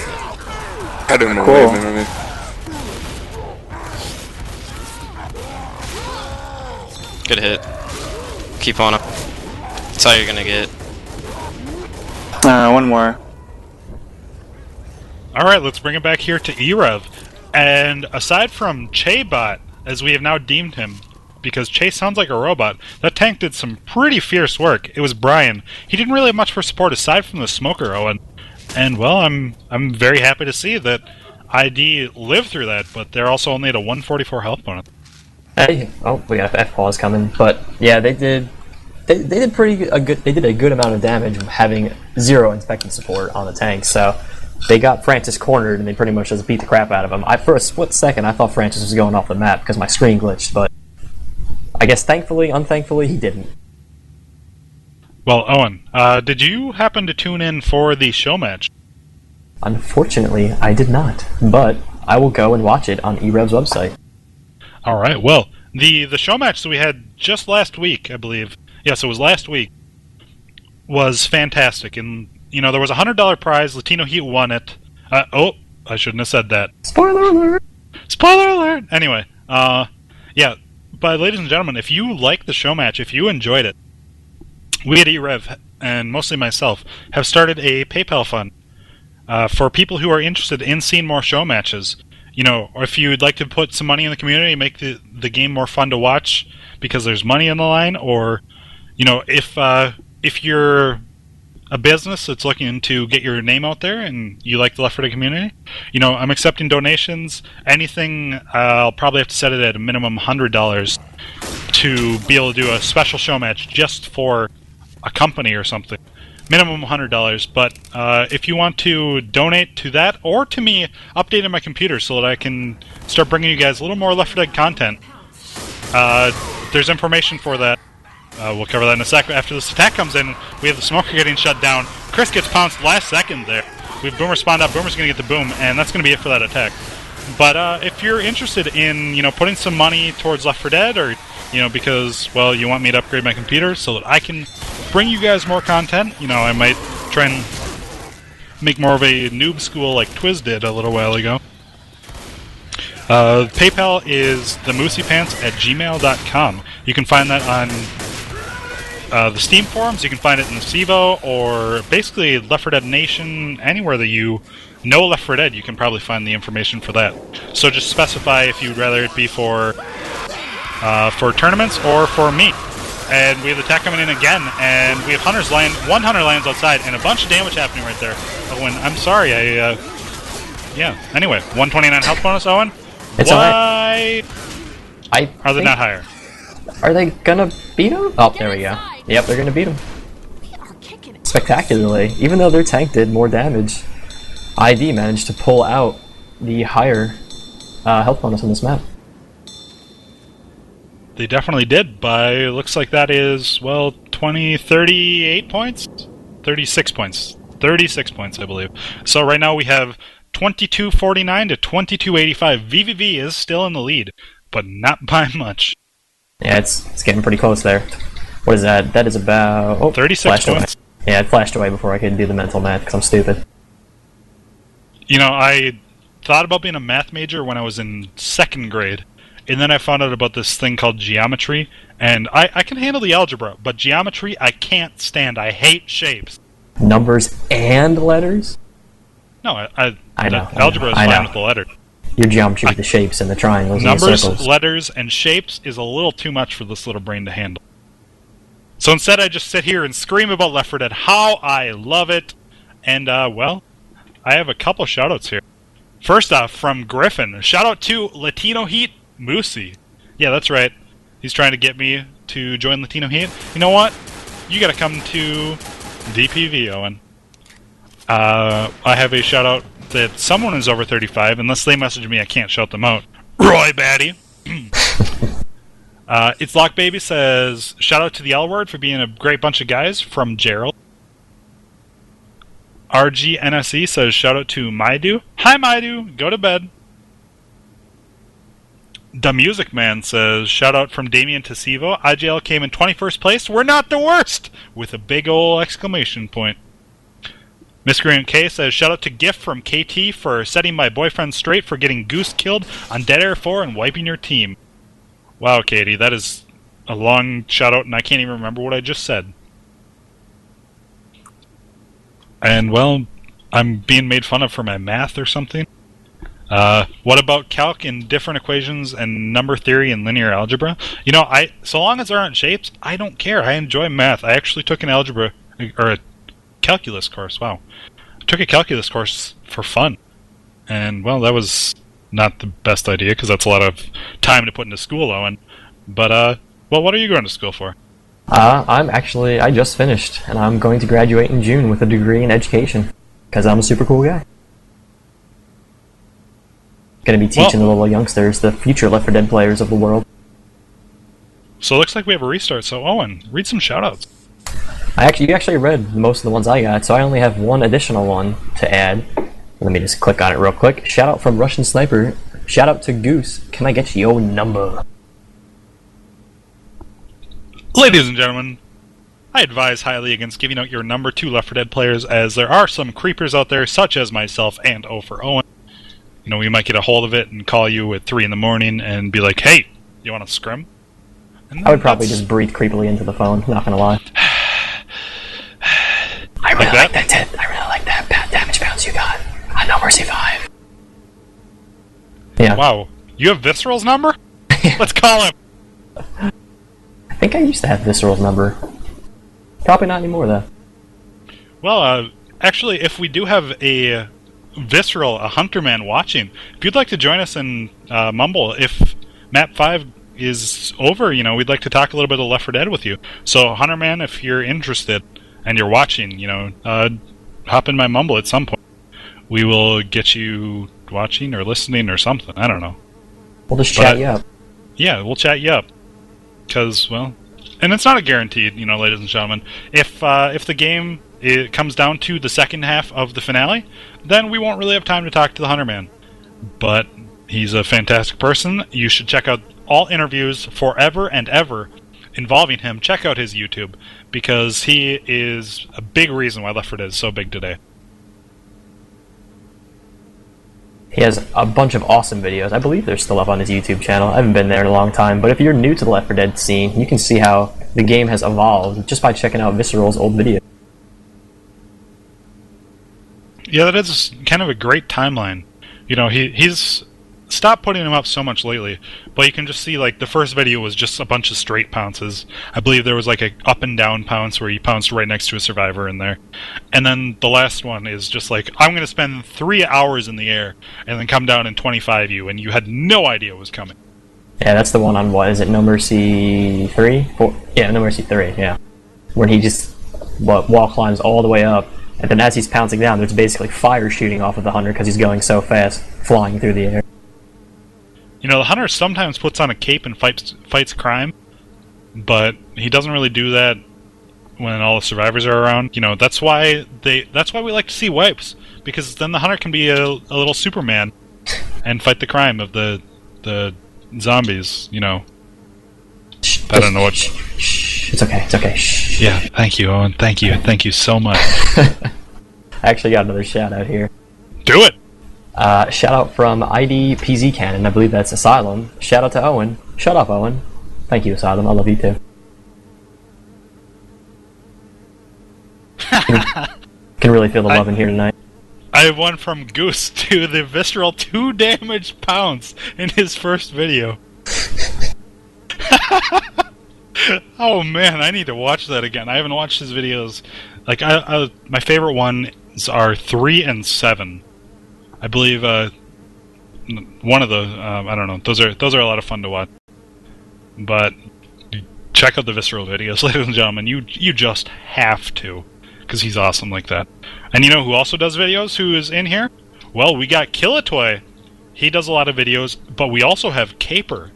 Hide him Cool. away. Good hit. Keep on him. That's all you're gonna get. One more. Alright, let's bring it back here to e-rev. And aside from Che-bot, as we have now deemed him, because Che sounds like a robot, that tank did some pretty fierce work. It was Brian. He didn't really have much for support aside from the smoker, Owen. And, well, I'm very happy to see that ID lived through that, but they're also only at a 144 health bonus. Hey, oh, we got F-pause coming, but yeah, they did a good amount of damage having 0 inspecting support on the tank, so they got Francis cornered and they pretty much just beat the crap out of him. For a split second I thought Francis was going off the map because my screen glitched, but I guess unthankfully he didn't. Well, Owen, did you happen to tune in for the show match? Unfortunately, I did not, but I will go and watch it on e-rev's website. Alright, well, the show match that we had just last week, I believe, yes, it was last week, was fantastic. And, you know, there was a $100 prize. Latino Heat won it. Oh, I shouldn't have said that. Spoiler alert! Spoiler alert! Anyway, yeah, but ladies and gentlemen, if you like the show match, if you enjoyed it, we at e-rev, and mostly myself, have started a PayPal fund for people who are interested in seeing more show matches. You know, or if you'd like to put some money in the community, make the game more fun to watch because there's money on the line, or, you know, if you're a business that's looking to get your name out there and you like the Left 4 Dead community, you know, I'm accepting donations. Anything, I'll probably have to set it at a minimum $100 to be able to do a special show match just for a company or something. Minimum $100, but if you want to donate to that or to me updating my computer so that I can start bringing you guys a little more Left 4 Dead content, there's information for that. We'll cover that in a sec. After this attack comes in, we have the smoker getting shut down. Chris gets pounced last second there. We have Boomer spawned up. Boomer's going to get the boom, and that's going to be it for that attack. But if you're interested in, you know, putting some money towards Left 4 Dead, or, you know, because, well, you want me to upgrade my computer so that I can bring you guys more content, you know, I might try and make more of a noob school like Twiz did a little while ago. PayPal is themooseypants@gmail.com. You can find that on the Steam forums. You can find it in the CEVO, or basically Left 4 Dead Nation. Anywhere that you know Left 4 Dead, you can probably find the information for that. So just specify if you'd rather it be for tournaments or for me. And we have the attack coming in again, and we have hunters one hunter lands outside, and a bunch of damage happening right there. Owen, I'm sorry, yeah. Anyway, 129 health bonus, Owen. It's why are they not higher? Are they gonna beat him? Oh, there we go. Yep, they're gonna beat him. Spectacularly. Even though their tank did more damage, ID managed to pull out the higher health bonus on this map. They definitely did, by looks like that is, well, 38 points? 36 points. 36 points, I believe. So right now we have 2249 to 2285. vVv is still in the lead, but not by much. Yeah, it's getting pretty close there. What is that? That is about... Oh, 36 points. Yeah, it flashed away before I could do the mental math, because I'm stupid. You know, I thought about being a math major when I was in 2nd grade, and then I found out about this thing called geometry, and I can handle the algebra, but geometry I can't stand. I hate shapes. Numbers and letters? No, I algebra is fine know. with the letters. Your geometry with the shapes and the triangles and the Numbers, circles. letters, and shapes is a little too much for this little brain to handle. So instead I just sit here and scream about Left 4 Dead, how I love it, and, well, I have a couple shoutouts here. First off, from Griffin, shout out to Latino Heat Moosey. Yeah, that's right. He's trying to get me to join Latino Heat. You know what? You gotta come to vPv, Owen. I have a shout out that someone is over 35. Unless they message me, I can't shout them out. Roy Batty. It's Lock Baby says, shout out to the L Word for being a great bunch of guys, from Gerald. RGNSE says, shout out to Maidu. Hi Maidu, go to bed. The Music Man says, shout out from Damien to CEVO. IGL came in 21st place. We're not the worst! With a big ol' exclamation point. Miscreant K says, shout out to GIF from KT for setting my boyfriend straight for getting goose killed on Dead Air 4 and wiping your team. Wow, Katie, that is a long shout out and I can't even remember what I just said. And, well, I'm being made fun of for my math or something. What about calc and different equations and number theory and linear algebra? You know, so long as there aren't shapes, I don't care. I enjoy math. I actually took an algebra, or a calculus course, wow. I took a calculus course for fun. And, well, that was not the best idea, because that's a lot of time to put into school, Owen. But, well, what are you going to school for? I just finished, and I'm going to graduate in June with a degree in education, because I'm a super cool guy. Going to be teaching the little youngsters, the future Left 4 Dead players of the world. So it looks like we have a restart, so Owen, read some shoutouts. You actually read most of the ones I got, so I only have one additional one to add. Let me just click on it real quick. Shout out from Russian Sniper. Shout out to Goose. Can I get your number? Ladies and gentlemen, I advise highly against giving out your number to Left 4 Dead players, as there are some creepers out there, such as myself and O for Owen. You know, we might get a hold of it and call you at 3 in the morning and be like, hey, you want to scrim? I would probably just breathe creepily into the phone, not gonna lie. I really like that tip. I really like that damage bounce you got on No Mercy 5. Yeah. Wow. You have Visceral's number? Let's call him. I think I used to have Visceral's number. Probably not anymore, though. Well, actually, if we do have a Visceral, a Hunterman watching, if you'd like to join us in Mumble, if Map 5 is over, you know, we'd like to talk a little bit of Left 4 Dead with you. So, Hunterman, if you're interested and you're watching, you know, hop in my Mumble at some point. We will get you watching or listening or something. I don't know. We'll just chat you up. Yeah, we'll chat you up. Because, well, and it's not a guaranteed, you know, ladies and gentlemen. If the game comes down to the second half of the finale, then we won't really have time to talk to the Hunterman. But he's a fantastic person. You should check out all interviews forever and ever involving him. Check out his YouTube, because he is a big reason why Left 4 Dead is so big today. He has a bunch of awesome videos. I believe they're still up on his YouTube channel. I haven't been there in a long time, but if you're new to the Left 4 Dead scene, you can see how the game has evolved just by checking out Visceral's old videos. Yeah, that is kind of a great timeline. You know, he's stopped putting them up so much lately, but you can just see, like, the first video was just a bunch of straight pounces. I believe there was, like, a up and down pounce where you pounced right next to a survivor in there. And then the last one is just like, I'm going to spend 3 hours in the air and then come down and 25 you, and you had no idea it was coming. Yeah, that's the one on, what, is it No Mercy 3? 4? Yeah, No Mercy 3, yeah. Where he just wall climbs all the way up, and then as he's pouncing down, there's basically fire shooting off of the Hunter because he's going so fast, flying through the air. You know, the Hunter sometimes puts on a cape and fights crime, but he doesn't really do that when all the survivors are around. You know, that's why we like to see wipes, because then the Hunter can be a little Superman and fight the crime of the zombies, you know. I don't know what... Shh. It's okay, it's okay. Shh. Yeah, thank you, Owen. Thank you so much. I actually got another shout out here. Do it! Shout out from ID PZ Cannon, I believe that's Asylum. Shout out to Owen. Shut up, Owen. Thank you, Asylum. I love you too. Can really feel the love in here tonight. I have one from Goose to the visceral 2 damage pounds in his first video. Oh man, I need to watch that again. I haven't watched his videos. Like, my favorite ones are 3 and 7. I believe one of the I don't know. Those are a lot of fun to watch. But check out the visceral videos, ladies and gentlemen. You just have to, because he's awesome like that. And you know who also does videos? Who is in here? Well, we got Killatoy. He does a lot of videos, but we also have Caper.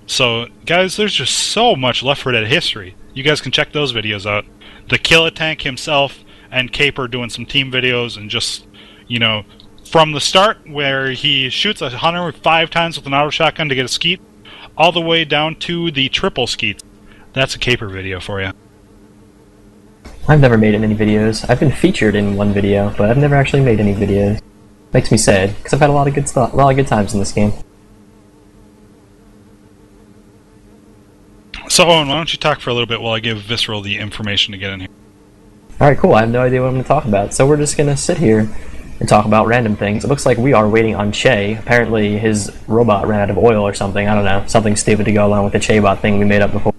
So, guys, there's just so much Left 4 Dead history. You guys can check those videos out. The Kill-A-Tank himself and Caper doing some team videos and just, you know, from the start where he shoots a hunter 5 times with an auto shotgun to get a skeet, all the way down to the triple skeet. That's a Caper video for you. I've never made any videos. I've been featured in one video, but I've never actually made any videos. Makes me sad, because I've had a lot of good times in this game. So, Owen, why don't you talk for a little bit while I give Visceral the information to get in here? Alright, cool. I have no idea what I'm going to talk about, so we're just going to sit here and talk about random things. It looks like we are waiting on Che. Apparently his robot ran out of oil or something. I don't know. Something stupid to go along with the Che-bot thing we made up before.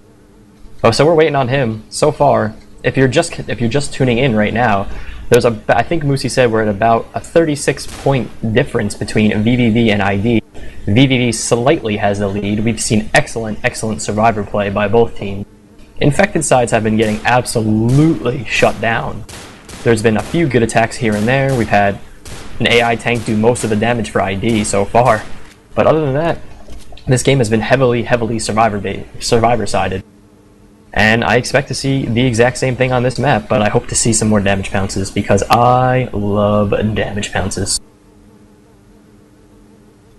Oh, so we're waiting on him. So far, if you're just tuning in right now, there's I think Moosey said we're at about a 36-point difference between vVv and ID. vVv slightly has the lead. We've seen excellent survivor play by both teams. Infected sides have been getting absolutely shut down. There's been a few good attacks here and there. We've had an AI tank do most of the damage for ID so far. But other than that, this game has been heavily survivor-sided. And I expect to see the exact same thing on this map, but I hope to see some more damage pounces, because I love damage pounces.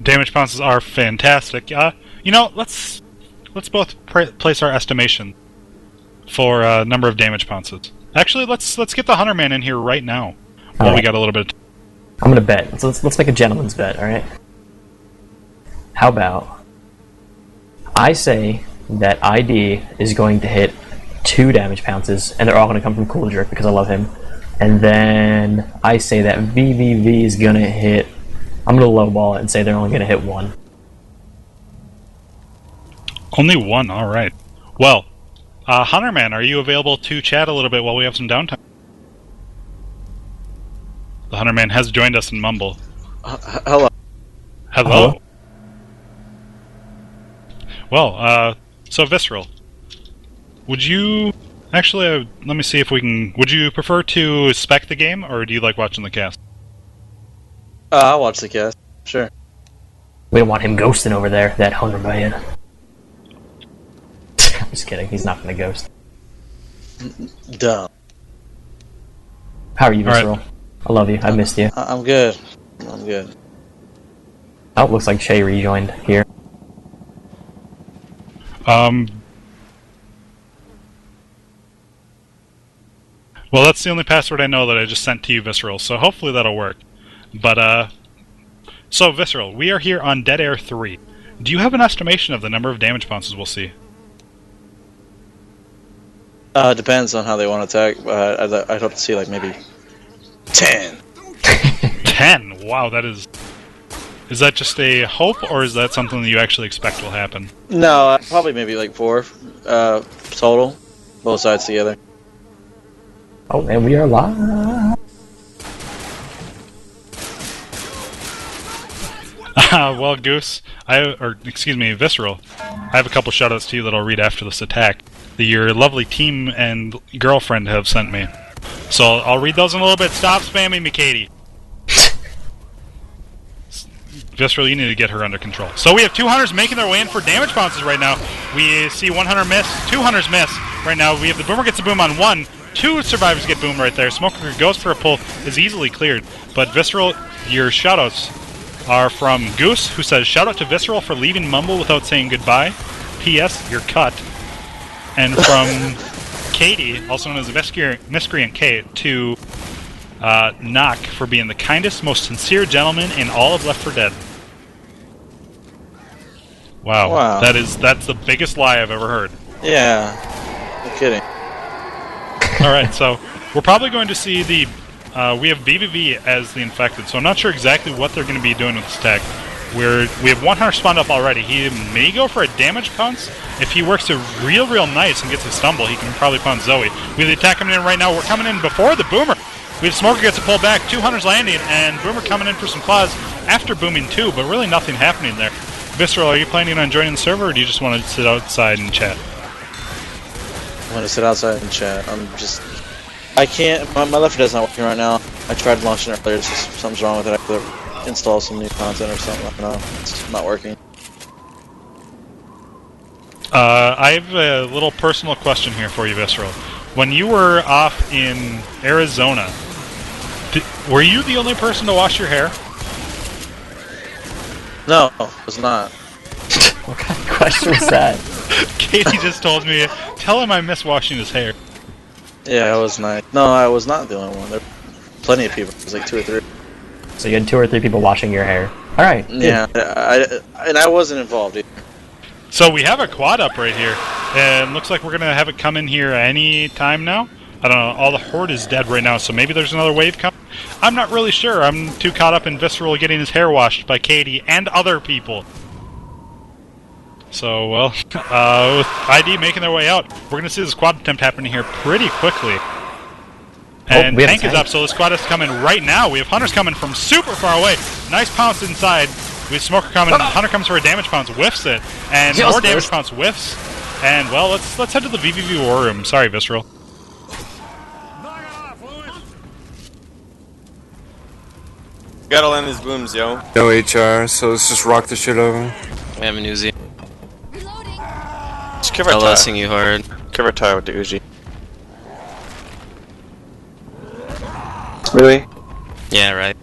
Damage pounces are fantastic. You know, let's both place our estimation for number of damage pounces. Actually, let's get the Hunter Man in here right now. While we got a little bit of I'm gonna bet. So let's make a gentleman's bet, alright? How about I say that ID is going to hit 2 damage pounces, and they're all going to come from Cool Jerk because I love him. And then I say that vVv is going to hit... I'm going to lowball it and say they're only going to hit 1. Only 1, alright. Well, Hunter Man, are you available to chat a little bit while we have some downtime? The Hunter Man has joined us in Mumble. Hello. Hello. Well, so Visceral, would you... Actually, let me see if we can... Would you prefer to spec the game, or do you like watching the cast? I'll watch the cast, sure. We don't want him ghosting over there, that Hunter Man. I'm just kidding, he's not gonna ghost. Duh. How are you, Visceral? Right. I love you, I missed you. I'm good. I'm good. Oh, looks like Che rejoined here. Well, that's the only password I know that I just sent to you, Visceral, so hopefully that'll work. But, so, Visceral, we are here on Dead Air 3. Do you have an estimation of the number of damage pounces we'll see? Depends on how they want to attack. I'd hope to see, like, maybe 10. 10? Wow, that is... Is that just a hope, or is that something that you actually expect will happen? No, probably maybe like 4 total, both sides together. Oh, and we are live. Well, Goose, excuse me, Visceral, I have a couple shoutouts to you that I'll read after this attack that your lovely team and girlfriend have sent me. So I'll read those in a little bit. Stop spamming me, Katie. Visceral, you need to get her under control. So we have 2 hunters making their way in for damage bounces right now. We see 1 hunter miss, 2 hunters miss. Right now we have the boomer gets a boom on 1. 2 survivors get boomed right there. Smoker goes for a pull, is easily cleared. But Visceral, your shoutouts are from Goose, who says, "Shout out to Visceral for leaving Mumble without saying goodbye. P.S. You're cut." And from Katie, also known as Miscreant Kate, to Knock for being the kindest, most sincere gentleman in all of Left 4 Dead. Wow. That's the biggest lie I've ever heard. Yeah. No kidding. Alright, so we're probably going to see the... we have vVv as the infected, so I'm not sure exactly what they're going to be doing with this tech. We have one hunter spawned up already. He may go for a damage pounce. If he works it real nice and gets a stumble, he can probably pounce Zoe. We have the attack coming in right now. We're coming in before the Boomer. We have Smoker gets a pull back, 2 hunters landing, and Boomer coming in for some claws after booming too, but really nothing happening there. Visceral, are you planning on joining the server, or do you just want to sit outside and chat? I want to sit outside and chat. I can't. My Left 4 Dead's not working right now. I tried launching it earlier. It's just something's wrong with it. I have to install some new content or something. I don't know. It's not working. I have a little personal question here for you, Visceral. When you were off in Arizona, were you the only person to wash your hair? No, it was not. What kind of question was that? Katie just told me, tell him I miss washing his hair. Yeah, it was nice. No, I was not the only one. There were plenty of people. It was like 2 or 3. So you had 2 or 3 people washing your hair. Alright. Yeah, I wasn't involved either. So we have a quad up right here, and looks like we're gonna have it come in here any time now. I don't know, all the horde is dead right now, so maybe there's another wave coming. I'm not really sure. I'm too caught up in Visceral getting his hair washed by Katie and other people. So, well, with ID making their way out, we're going to see this squad attempt happening here pretty quickly. And tank is up, so the squad is coming right now. We have hunters coming from super far away. Nice pounce inside. We have Smoker coming. Hunter comes for a damage pounce, whiffs it. And more damage pounce, whiffs. And, well, let's head to the vVv war room. Sorry, Visceral. Gotta land these booms, yo. No HR, so let's just rock the shit over. We have an Uzi. Just cover tire. LSing you hard. Cover tire with the Uzi. Really? Yeah, right.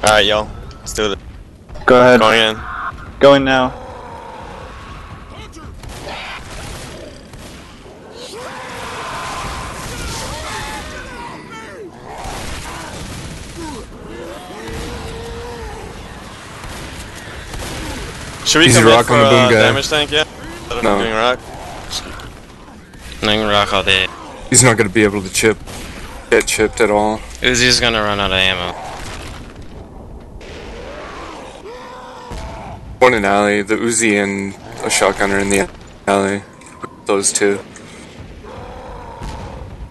Alright, yo. Let's do it. Go ahead. Going in. Going now. Should we Easy commit rock for on the boom guy. damage tank yet? Instead of doing rock? I'm gonna rock all day. He's not gonna be able to get chipped at all. Uzi's gonna run out of ammo. One in alley, the Uzi and a shotgun are in the alley. Those two.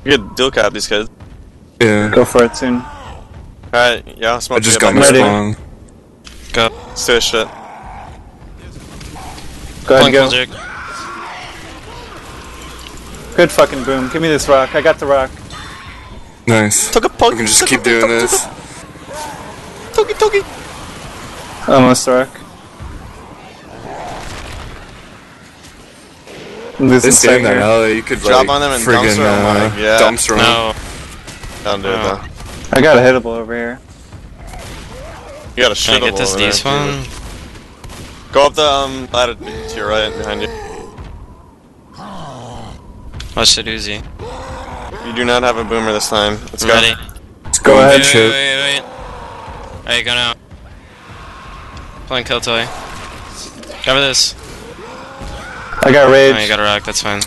We could dual cap these kids. Yeah. Go for it soon. Alright, yeah, Smoke. I just got my ready. spawn. Go. Let's do this shit. Go ahead and go. Jig. Good fucking boom. Give me this rock. I got the rock. Nice. We can just keep doing this. Toki. Almost the rock. This stay in that alley, you could drop like on them and friggin' dumpster them. Yeah. dumpster them. No. Don't do it though. I got a hittable over here. You got a Can I shitable get this over there, despawn? too. Go up the ladder to your right, behind you. Watch the Uzi. You do not have a boomer this time. Let's go. Ready? Let's go ahead, chip. Wait. Alright, go now. Playing kill toy. Cover this. I got rage. Oh, you got a rock, that's fine.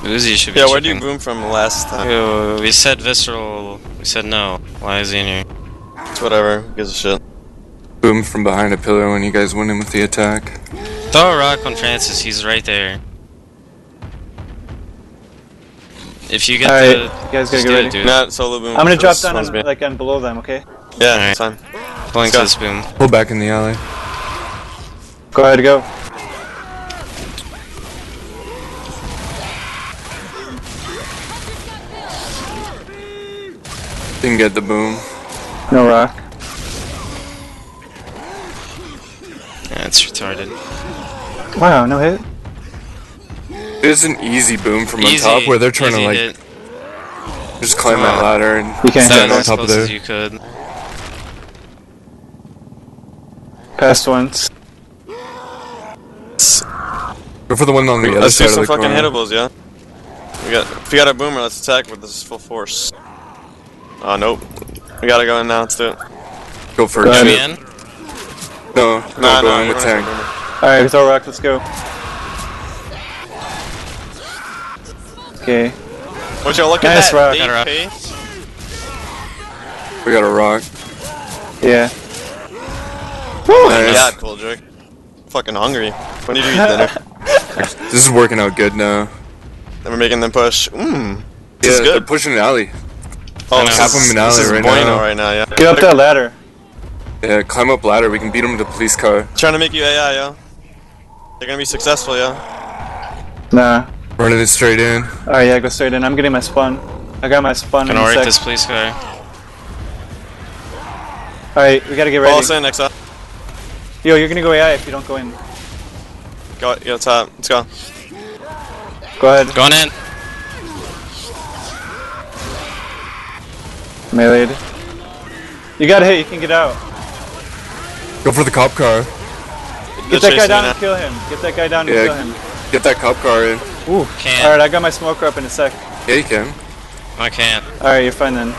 Uzi should be Yeah, where do you chipping. boom from last time? Ew, we said visceral. We said no. Why is he in here? It's whatever. Who gives a shit? Boom from behind a pillar when you guys went in with the attack. Throw a rock on Francis, he's right there. If you get Alright, the... you guys gotta just get do ready. it, dude. Not solo boom. I'm gonna drop This down one's on, me. like on below them, okay? Yeah, Alright. it's fine. Pulling to Let's this boom. Pull back in the alley. Go ahead, go. Didn't get the boom. No rock. Yeah, it's retarded. Wow, no hit. There's an easy boom from Easy, on top where they're trying to easy like hit. just climb that ladder and You can't stand Stand on as top of close as there. you could. Passed once. Go for the one on the other Let's side do of some the fucking corner. hittables, yeah? If we got a boomer, let's attack with this full force. Oh, nope. We gotta go in now, let's do it. Go for Go it. Are we ahead. in? No, Nah, go in you with don't have tank. a boomer. Alright, throw rock, let's go. Okay. Would you look at Nice that rock. deep Got a rock. pace? We got a rock. Yeah. Oh my Nice. god, cool jerk. Fucking hungry. When did you eat dinner? This is working out good now. Then we're making them push. This Yeah, is they're good. pushing an alley. Oh, Half this them is, in this alley is right bueno now. right now, yeah. Get up that ladder. Yeah, climb up ladder. We can beat them with the police car. Trying to make you AI, yo. They're gonna be successful, yo. Nah. Running it straight in. Alright, yeah, go straight in. I'm getting my spawn. I got my spawn in Gonna a work sec. this police car. Alright, we gotta get Ball ready. us in, next up. Yo, you're gonna go AI if you don't go in. Go top. Let's go. Go ahead. Going in. Meleeed. You got hit, you can get out. Go for the cop car. Get that guy down and kill him. Get that guy down and Yeah. kill him. Get that cop car in. Ooh. Can't. Alright, I got my smoker up in a sec. Yeah, you can. I can't. Alright, you're fine then.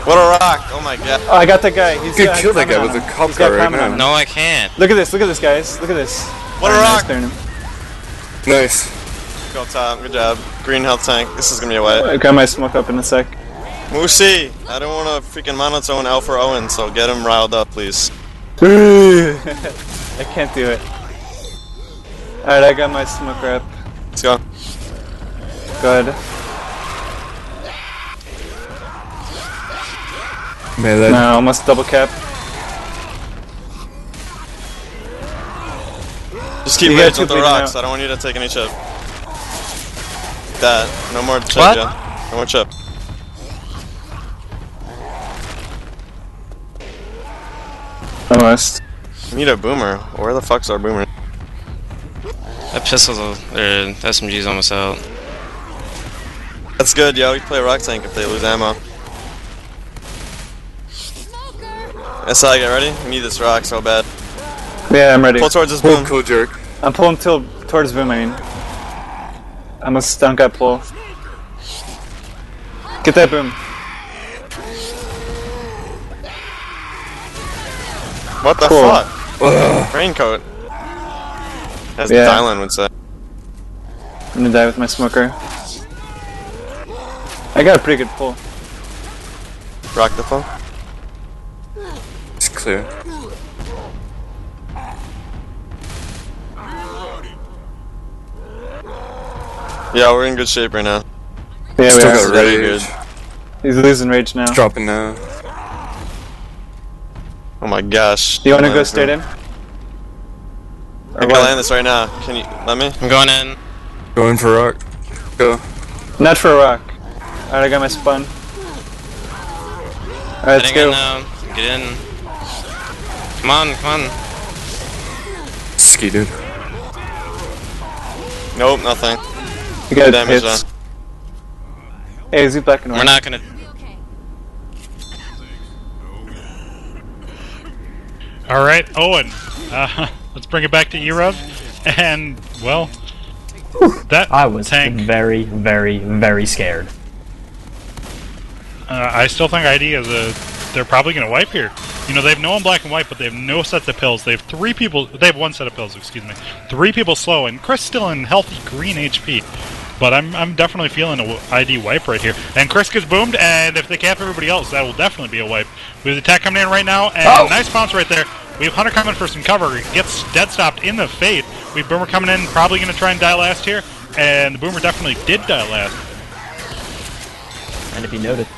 What a rock! Oh my god. Oh, I got that guy. He's You got could kill that climbing guy on with him. a cop He's got car right climbing on now. him. No, I can't. Look at this, guys. Look at this. What a Alright, rock! nice, turn him. Nice. Go top. Good job. Green health tank. This is gonna be a wipe. I got my smoke up in a sec. Moosey! I don't want to freaking monotone L4 Owen, so get him riled up, please. I can't do it. Alright, I got my smoke up. Let's go. Go ahead. Melee. No, almost double cap. Just keep You got rage two with the bleeding rocks. out. I don't want you to take any chip. That. No more chip, What? Jen. No more chip. Almost. We need a boomer. Where the fuck's our boomer? That pistol's SMG's almost out. That's good, yo. We play a rock tank if they lose ammo. SI, get ready. We need this rock so bad. Yeah, I'm ready. Pull towards this Pull boom. cool jerk. I'm pulling towards boom, I mean. I'm a stunt guy pull. Get that boom. What the Cool. fuck? Raincoat. As Yeah. Dylan would say. I'm gonna die with my smoker. I got a pretty good pull. Rock the phone. It's clear. Yeah, we're in good shape right now. Yeah, we Still are. got Very rage. good. He's losing rage now. It's dropping now. Oh my gosh. Do you wanna go straight in? I Or can what? land this right now. Can you let me? I'm going in. Going for rock. Go. Not for a rock. Alright, I got my spawn. Alright, let's Getting in go. now. Get in. Come on, come on. Ski, dude. Nope, nothing. You got Damage hits. done. Hey, is he black and white? We're not gonna. All right, Owen. Let's bring it back to e-rev, and well, that I was tank. very, very, very scared. I still think ID is they're probably going to wipe here. You know, they have no one black and white, but they have no sets of pills. They have three people. They have one set of pills. Excuse me. Three people slow, and Chris still in healthy green HP. But I'm definitely feeling a ID wipe right here. And Chris gets boomed, and if they cap everybody else, that will definitely be a wipe. We have the attack coming in right now, and nice bounce right there. We have Hunter coming for some cover. He gets dead stopped in the fade. We have Boomer coming in, probably going to try and die last here. And the Boomer definitely did die last. And if you notice,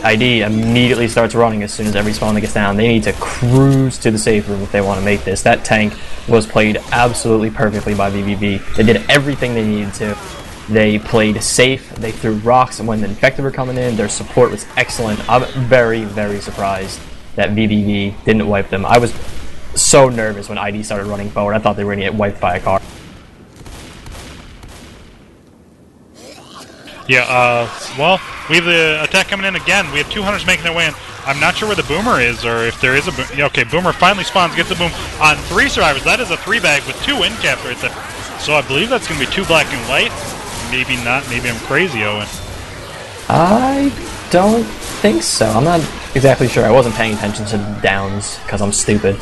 ID immediately starts running as soon as every spawn that gets down. They need to cruise to the safe room if they want to make this. That tank was played absolutely perfectly by vVv. They did everything they needed to. They played safe, they threw rocks when the infected were coming in, their support was excellent. I'm very, very surprised that vVv didn't wipe them. I was so nervous when ID started running forward. I thought they were going to get wiped by a car. Yeah, well, we have the attack coming in again. We have 2 hunters making their way in. I'm not sure where the boomer is, or if there is a yeah, okay, boomer finally spawns, gets the boom on 3 survivors. That is a 3-bag with 2 in capped right there. So I believe that's going to be 2 black and white. Maybe not. Maybe I'm crazy, Owen. I don't think so. I'm not exactly sure. I wasn't paying attention to the downs because I'm stupid.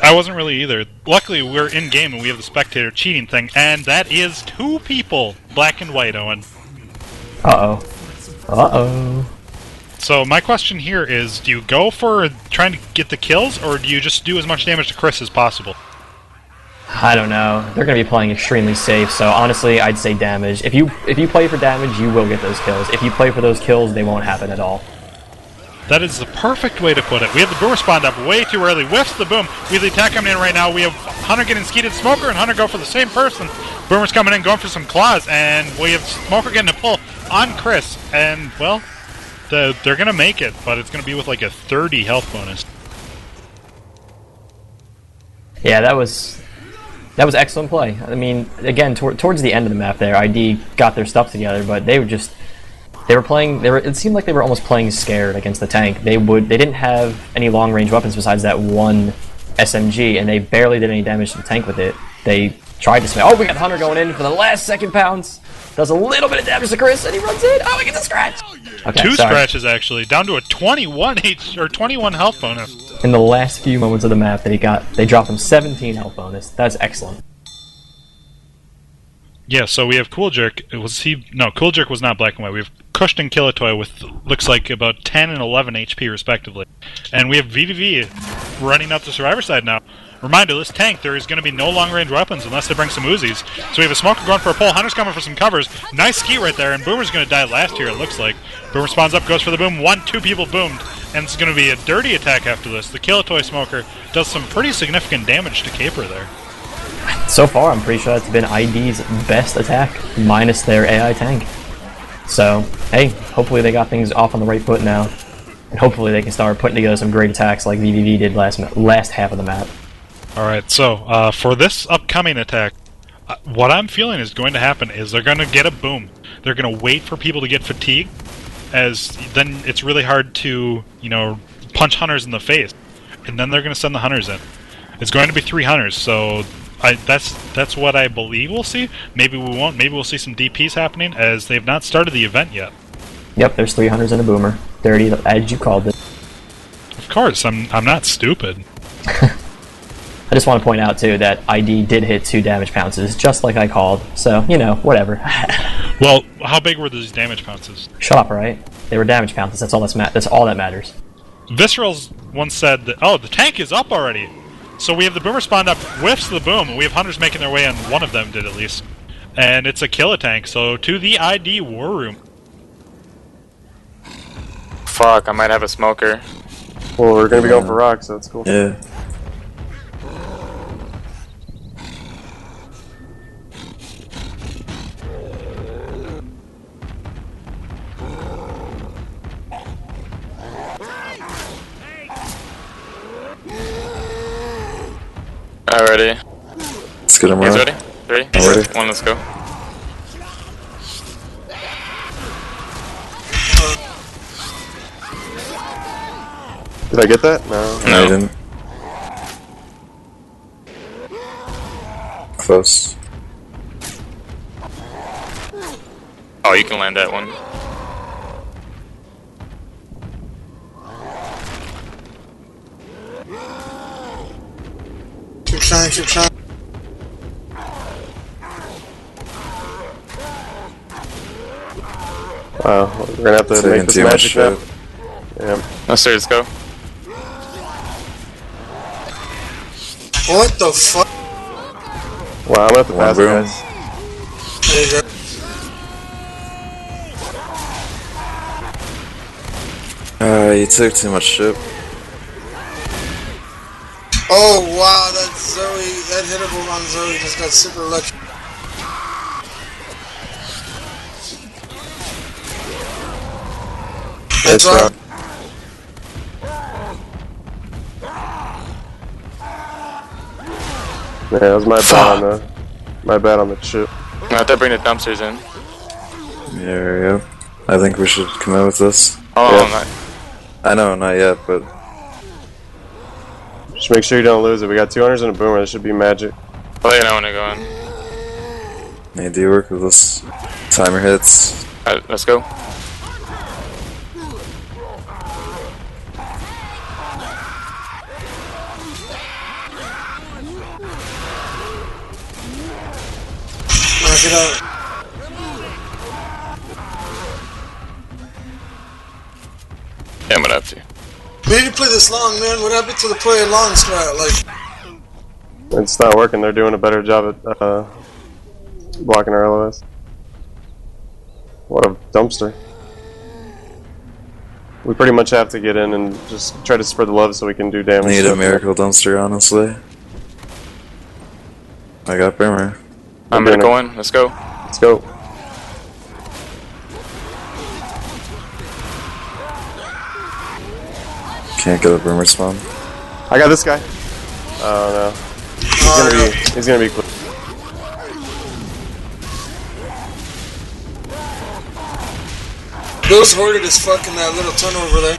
I wasn't really either. Luckily, we're in-game and we have the spectator cheating thing, and that is 2 people, black and white, Owen. Uh-oh. Uh-oh. So my question here is, do you go for trying to get the kills, or do you just do as much damage to Chris as possible? I don't know. They're going to be playing extremely safe, so honestly, I'd say damage. If you play for damage, you will get those kills. If you play for those kills, they won't happen at all. That is the perfect way to put it. We have the boomer spawned up way too early. Whiffs the boom. We have the attack coming in right now. We have Hunter getting skeeted. Smoker and Hunter go for the same person. Boomer's coming in, going for some claws, and we have Smoker getting a pull on Chris. And, well, they're going to make it, but it's going to be with like a 30 health bonus. Yeah, that was excellent play. I mean, again, towards the end of the map there, ID got their stuff together, but they were just... it seemed like they were almost playing scared against the tank. They didn't have any long-range weapons besides that one SMG, and they barely did any damage to the tank with it. They tried to smash. Oh, we got Hunter going in for the last second pounce. Does a little bit of damage to Chris, and he runs in. Oh, we get the scratch. Okay, 2 sorry. scratches actually, down to a 21 health bonus. In the last few moments of the map, they dropped him 17 health bonus. That's excellent. Yeah, so we have Cool Jerk. No, Cool Jerk was not black and white. We have Kusht and Killatoy with, looks like, about 10 and 11 HP respectively. And we have vVv running up the survivor side now. Reminder, this tank, there is going to be no long-range weapons unless they bring some Uzis. So we have a Smoker going for a pull. Hunter's coming for some covers. Nice ski right there, and Boomer's going to die last here, it looks like. Boomer spawns up, goes for the boom. 2 people boomed. And it's going to be a dirty attack after this. The Killatoy Smoker does some pretty significant damage to Caper there. So far, I'm pretty sure that's been ID's best attack, minus their AI tank. So, hey, hopefully they got things off on the right foot now. And hopefully they can start putting together some great attacks like vVv did last half of the map. Alright, so, for this upcoming attack, what I'm feeling is going to happen is they're going to get a boom. They're going to wait for people to get fatigued, as then it's really hard to, punch Hunters in the face. And then they're going to send the Hunters in. It's going to be 3 Hunters, so that's what I believe we'll see. Maybe we won't. Maybe we'll see some DPs happening, as they've not started the event yet. Yep, there's 3 Hunters and a Boomer. 30, as you called it. Of course, I'm not stupid. I just want to point out, too, that ID did hit 2 damage pounces, just like I called. So, whatever. Well, how big were these damage pounces? Shut up, right? They were damage pounces. That's all that matters. Visceral's once said that, oh, the tank is up already. So we have the Boomer spawned up, whiffs the boom, and we have Hunters making their way in. One of them did, at least. And it's a kill-a-tank, so to the ID war room. Fuck, I might have a Smoker. Well, we're gonna be going for rocks, so that's cool. Yeah. Alrighty. Let's get him He's right. ready? 3, I'm ready. 1, let's go. Did I get that? No. No, you didn't. Close. Oh, you can land that one. Keep trying. Wow, we're gonna have to Taking make this too much magic now. shit. Yeah. Let's go. What the fuck? Wow, I'm gonna have to One pass room. guys. There you go. You took too much ship. Oh wow, that Zoe, that hittable on Zoe just got super lucky. That's right. Yeah, that was my bad on the chip. I have to bring the dumpsters in. Yeah. Yeah. I think we should come out with this. I know, not yet, but just make sure you don't lose it. We got 2 hunters and a boomer. That should be magic. I'll let you know when to go in. need to work with this. Timer hits. Alright, let's go. Knock it out. Yeah, I'm gonna have to. We need to play this long, man. What happened to the play long strat? Like, it's not working. They're doing a better job at blocking our LOS. What a dumpster. We pretty much have to get in and just try to spread the love so we can do damage. Need a miracle dumpster, honestly. I got Boomer. I'm gonna go in. Let's go. Let's go. Can't get a Boomer spawn. I got this guy. Oh no. He's gonna be quick. Bill's hoarded as fuck in that little tunnel over there.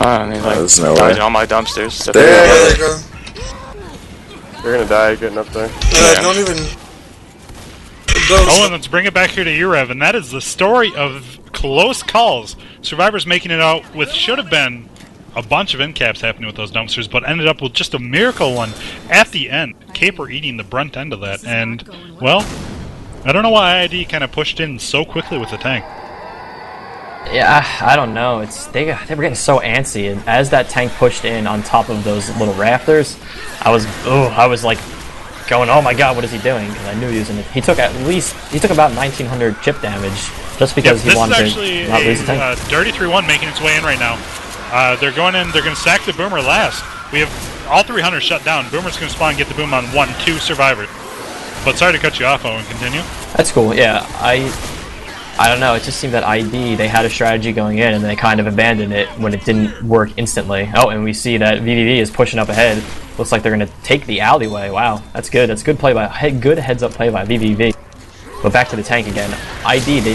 I need like there's no dodging way. all my dumpsters. There you go. You're gonna die getting up there. Don't even. Owen, let's bring it back here to e-rev, and that is the story of close calls. Survivors making it out with should have been a bunch of end caps happening with those dumpsters, but ended up with just a miracle one at the end. Caper eating the brunt end of that, and, well, I don't know why ID kind of pushed in so quickly with the tank. Yeah, I don't know. They were getting so antsy, and as that tank pushed in on top of those little rafters, I was like going, oh my god, what is he doing? Because I knew he was in it. He took about 1900 chip damage just because he wanted to not lose the tank. This is actually a Dirty 3-1 making its way in right now. They're going in, they're going to stack the Boomer last. We have all 3 hunters shut down. Boomer's going to spawn and get the boom on 1-2 survivors. But sorry to cut you off, Owen. Continue. That's cool, yeah. I don't know, it just seemed that ID, they had a strategy going in and they kind of abandoned it when it didn't work instantly. Oh, and we see that vVv is pushing up ahead. Looks like they're going to take the alleyway. Wow, that's good. That's good play by good heads-up play by vVv. But back to the tank again. ID, they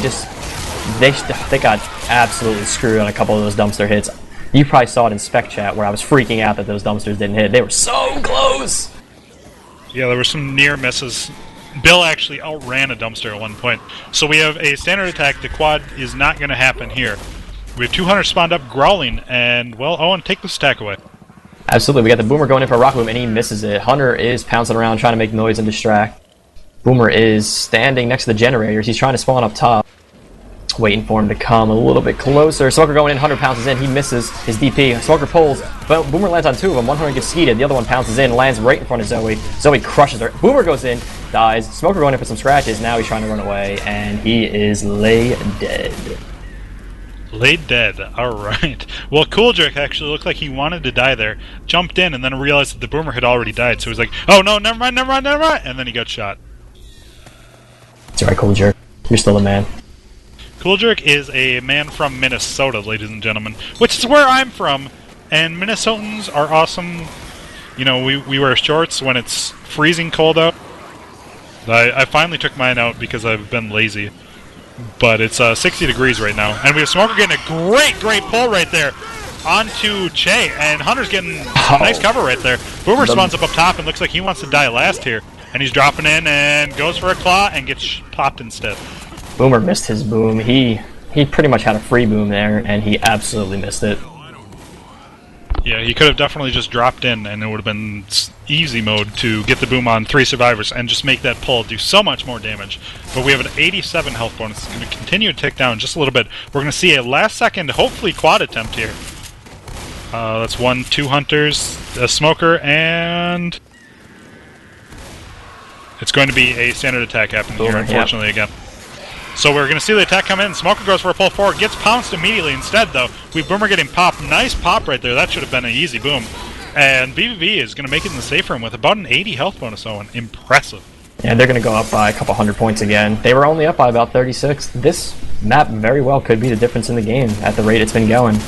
got absolutely screwed on a couple of those dumpster hits. You probably saw it in spec chat where I was freaking out that those dumpsters didn't hit. They were so close! Yeah, there were some near misses. Bill actually outran a dumpster at one point. So we have a standard attack. The quad is not going to happen here. We have 2 hunters spawned up growling, and, well, Owen, take the stack away. Absolutely, we got the Boomer going in for a rock boom, and he misses it. Hunter is pouncing around trying to make noise and distract. Boomer is standing next to the generators. He's trying to spawn up top. Waiting for him to come a little bit closer. Smoker going in, Hunter pounces in, he misses his DP. Smoker pulls, but Boomer lands on 2 of them. One Hunter gets skeeted, the other one pounces in, lands right in front of Zoe. Zoe crushes her. Boomer goes in, dies. Smoker going in for some scratches, now he's trying to run away, and he is laid dead. Laid dead, alright. Well, Cool Jerk actually looked like he wanted to die there, jumped in, and then realized that the Boomer had already died, so he's like, oh no, never mind, and then he got shot. It's alright, Cool Jerk. You're still a man. Cool Jerk is a man from Minnesota, ladies and gentlemen, which is where I'm from, and Minnesotans are awesome. You know, we wear shorts when it's freezing cold out. I finally took mine out because I've been lazy. But it's 60 degrees right now, and we have Smoker getting a great pull right there onto Che, and Hunter's getting a nice cover right there. Boomer spawns up top and looks like he wants to die last here, and he's dropping in and goes for a claw and gets popped instead. Boomer missed his boom. He pretty much had a free boom there, and he absolutely missed it. Yeah, he could have definitely just dropped in, and it would have been easy mode to get the boom on 3 survivors and just make that pull do so much more damage. But we have an 87 health bonus. It's going to continue to tick down just a little bit. We're going to see a last-second, hopefully, quad attempt here. That's 2 hunters, a smoker, and it's going to be a standard attack happening here, unfortunately, again. So we're going to see the attack come in. Smoker goes for a pull forward, gets pounced immediately instead, though. We have Boomer getting popped. Nice pop right there. That should have been an easy boom. And vVv is going to make it in the safe room with about an 80 health bonus, Owen. Impressive. Yeah, they're going to go up by a couple hundred points again. They were only up by about 36. This map very well could be the difference in the game at the rate it's been going.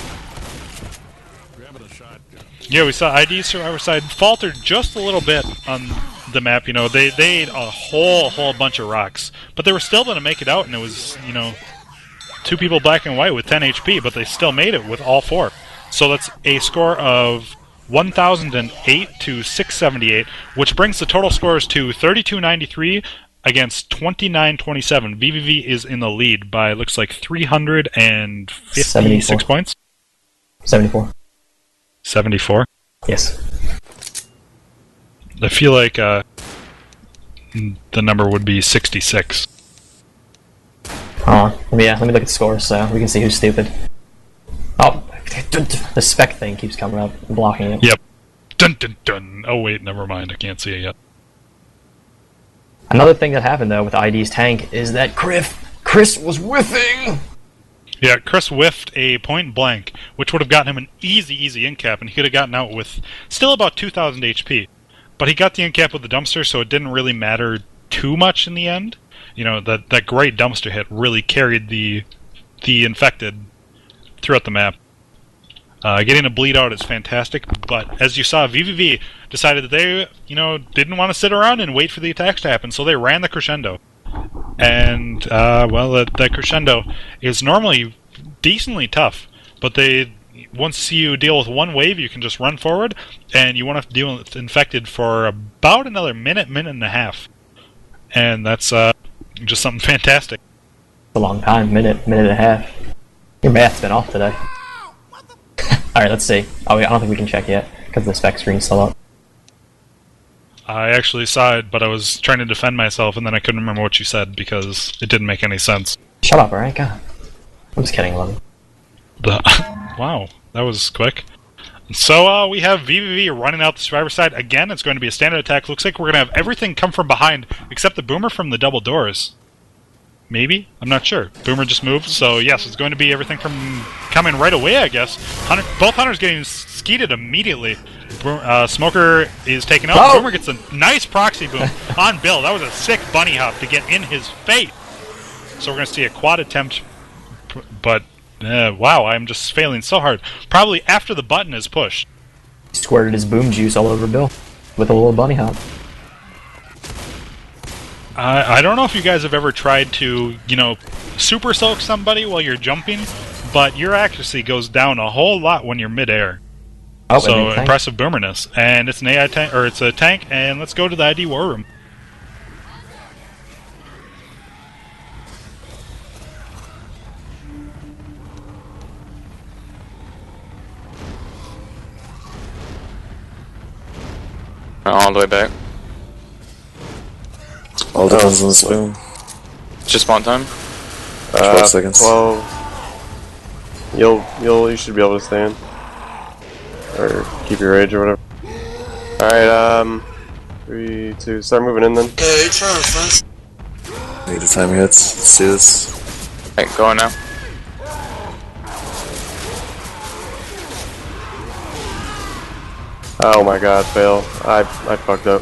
Yeah, we saw ID Survivor side faltered just a little bit on the map. You know, they ate a whole bunch of rocks, but they were still going to make it out, and it was, you know, two people black and white with 10 HP, but they still made it with all four. So that's a score of 1,008 to 678, which brings the total scores to 3293 against 2927. vVv is in the lead by, looks like, 356 74. points. 74. 74? Yes. I feel like the number would be 66. Yeah, let me look at the scores so we can see who's stupid. Oh, the spec thing keeps coming up, blocking it. Yep. Dun dun dun. Oh wait, never mind. I can't see it yet. Another thing that happened though with ID's tank is that Chris was whiffing. Yeah, Chris whiffed a point blank, which would have gotten him an easy in cap, and he could have gotten out with still about 2,000 HP. But he got the in cap with the dumpster, so it didn't really matter too much in the end. You know, that great dumpster hit really carried the infected throughout the map. Getting a bleed out is fantastic, but as you saw, vVv decided that they, didn't want to sit around and wait for the attacks to happen, so they ran the crescendo. And, that crescendo is normally decently tough, but once you deal with one wave, you can just run forward, and you won't have to deal with infected for about another minute and a half. And that's just something fantastic. It's a long time, minute and a half. Your math's been off today. Alright, let's see. Oh, I don't think we can check yet, because the spec screen's still up. I actually saw it, but I was trying to defend myself, and then I couldn't remember what you said, because it didn't make any sense. Shut up, alright? God. I'm just kidding, Levin. Wow, that was quick. So, we have vVv running out the survivor side. Again, it's going to be a standard attack. Looks like we're going to have everything come from behind, except the boomer from the double doors. Maybe? I'm not sure. Boomer just moved, so yes, it's going to be everything from coming right away, I guess. Both hunters getting skeeted immediately. Smoker is taken out. Oh! Boomer gets a nice proxy boom on Bill. That was a sick bunny hop to get in his face. So we're going to see a quad attempt, but wow, I'm just failing so hard. Probably after the button is pushed. He squirted his boom juice all over Bill with a little bunny hop. I don't know if you guys have ever tried to, super soak somebody while you're jumping, but your accuracy goes down a whole lot when you're midair. Oh, so impressive boomerness. And it's an AI tank, or it's a tank, and let's go to the ID war room. All the way back. All depends on the spoon. Just spawn time? 12 seconds. 12. You should be able to stay in. Or keep your rage or whatever. Alright, 3, 2, start moving in then. Hey, you trying, friends? Need the time hits. Let's do this. Hey, going now. Oh my god, fail. I fucked up.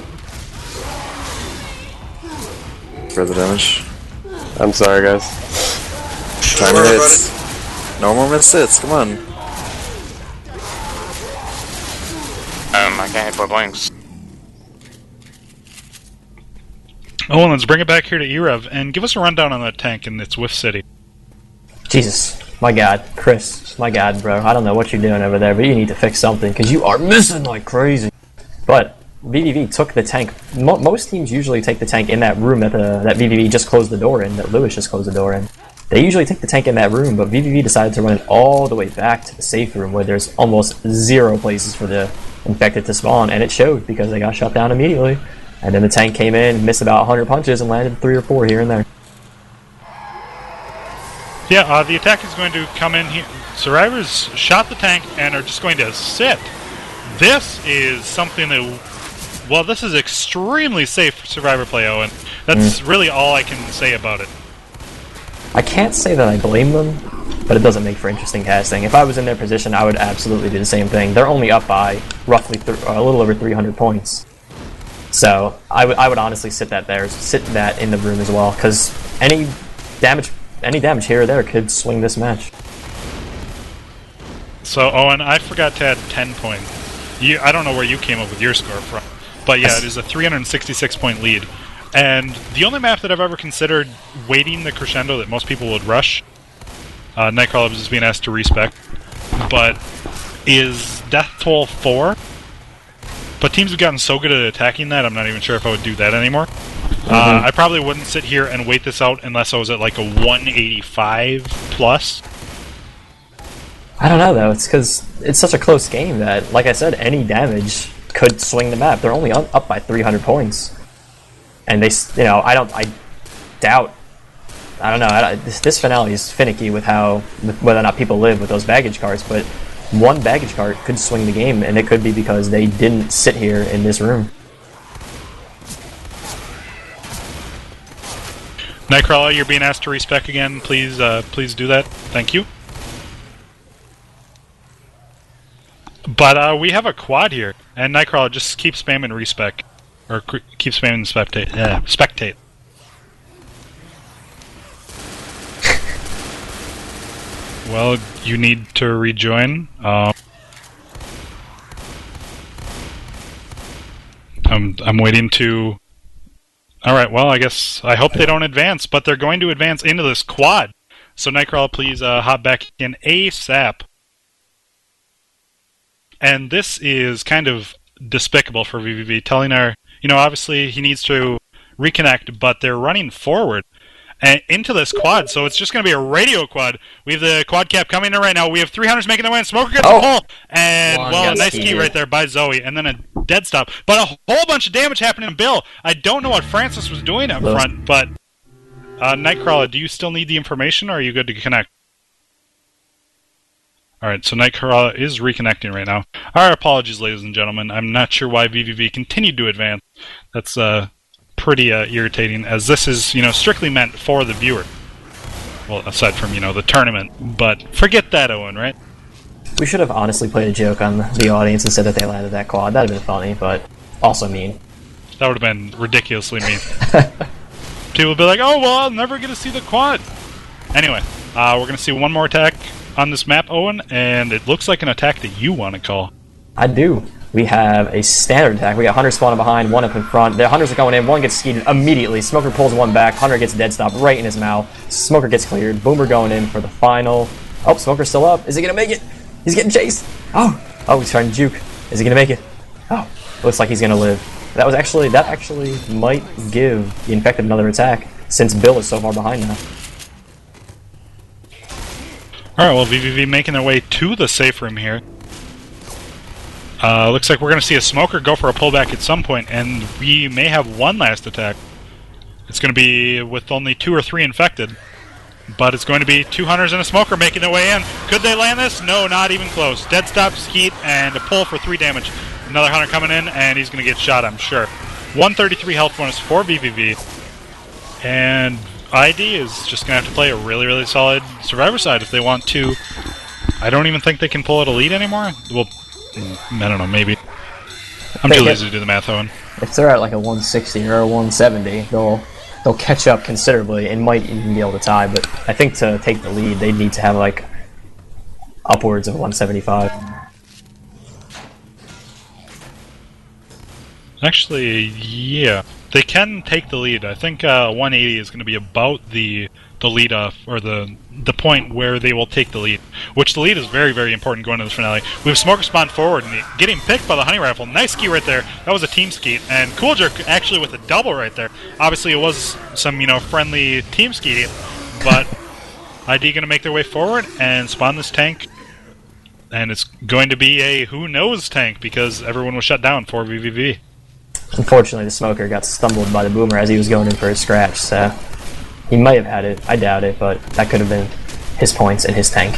For the damage. I'm sorry, guys. Time hits. No more mid sits, come on. I can't hit 4 blanks. Oh, let's bring it back here to e-rev, and give us a rundown on that tank in its Whiff City. Jesus, my god, Chris, my god, bro. I don't know what you're doing over there, but you need to fix something, because you are missing like crazy. But vVv took the tank. Most teams usually take the tank in that room that vVv just closed the door in, that Lewis just closed the door in. They usually take the tank in that room, but vVv decided to run it all the way back to the safe room where there's almost 0 places for the infected to spawn, and it showed because they got shut down immediately. And then the tank came in, missed about 100 punches, and landed 3 or 4 here and there. Yeah, the attack is going to come in here. Survivors shot the tank and are just going to sit. This is something that... Well, this is extremely safe for Survivor play, Owen. That's really all I can say about it. I can't say that I blame them, but it doesn't make for interesting casting. If I was in their position, I would absolutely do the same thing. They're only up by roughly a little over 300 points. So I would honestly sit that in the room as well, because any damage here or there could swing this match. So Owen, I forgot to add 10 points. I don't know where you came up with your score from, but yeah, it is a 366 point lead. And the only map that I've ever considered waiting the crescendo that most people would rush Nightcrawla is being asked to respec. But is Death Toll 4? But teams have gotten so good at attacking that, I'm not even sure if I would do that anymore. I probably wouldn't sit here and wait this out unless I was at like a 185 plus. I don't know though. It's because it's such a close game that, like I said, any damage could swing the map. They're only up by 300 points, and they, I doubt. I don't know. This finale is finicky with whether or not people live with those baggage carts, but one baggage cart could swing the game, and it could be because they didn't sit here in this room. Nightcrawla, you're being asked to respec again. Please do that. Thank you. But we have a quad here, and Nightcrawla, just keep spamming respec, or keep spamming spectate. Spectate. Well, you need to rejoin. I'm waiting to. All right. Well, I hope they don't advance, but they're going to advance into this quad. So Nightcrawla, please hop back in ASAP. And this is kind of despicable for vVv, telling our, obviously he needs to reconnect, but they're running forward and into this quad, so it's just going to be a radio quad. We have the quad cap coming in right now. We have 300s making their way in. Smoker gets a pull, and a nice key right there by Zoe, and then a dead stop. But a whole bunch of damage happening to Bill. I don't know what Francis was doing up front, but Nightcrawla, do you still need the information, or are you good to connect? Alright, so Nightcrawla is reconnecting right now. Our apologies, ladies and gentlemen. I'm not sure why vVv continued to advance. That's pretty irritating, as this is, strictly meant for the viewer. Well, aside from, the tournament. But forget that, Owen, right? We should have honestly played a joke on the audience and said that they landed that quad. That would have been funny, but also mean. That would have been ridiculously mean. People would be like, oh, well, I'll never get to see the quad. Anyway, we're going to see one more attack on this map, Owen, and it looks like an attack that you want to call. I do. We have a standard attack. We got Hunter spawning behind, one up in front. The Hunters are going in, one gets skied immediately. Smoker pulls one back, Hunter gets dead stop right in his mouth. Smoker gets cleared. Boomer going in for the final. Oh, Smoker's still up. Is he going to make it? He's getting chased. Oh, he's trying to juke. Is he going to make it? Oh, looks like he's going to live. That actually might give the Infected another attack, since Bill is so far behind now. Alright, well, vVv making their way to the safe room here. Looks like we're going to see a Smoker go for a pullback at some point, and we may have one last attack. It's going to be with only 2 or 3 infected, but it's going to be 2 Hunters and a Smoker making their way in. Could they land this? No, not even close. Dead stop, skeet, and a pull for 3 damage. Another Hunter coming in, and he's going to get shot, I'm sure. 133 health bonus for vVv, and ID is just going to have to play a really, really solid Survivor side if they want to. I don't even think they can pull out a lead anymore. Well, I don't know, maybe. I'm too lazy to do the math, Owen. If they're at like a 160 or a 170, they'll catch up considerably and might even be able to tie, but I think to take the lead, they need to have like upwards of 175. Actually, yeah. They can take the lead. I think 180 is going to be about the lead off, or the point where they will take the lead. Which the lead is very, very important going into this finale. We have Smoker spawn forward and getting picked by the Honey Rifle. Nice ski right there. That was a team ski. And Cool Jerk actually with a double right there. Obviously it was some, friendly team ski, but ID going to make their way forward and spawn this tank. And it's going to be a who knows tank because everyone was shut down for vVv. Unfortunately, the Smoker got stumbled by the Boomer as he was going in for a scratch, so he might have had it. I doubt it, but that could have been his points and his tank.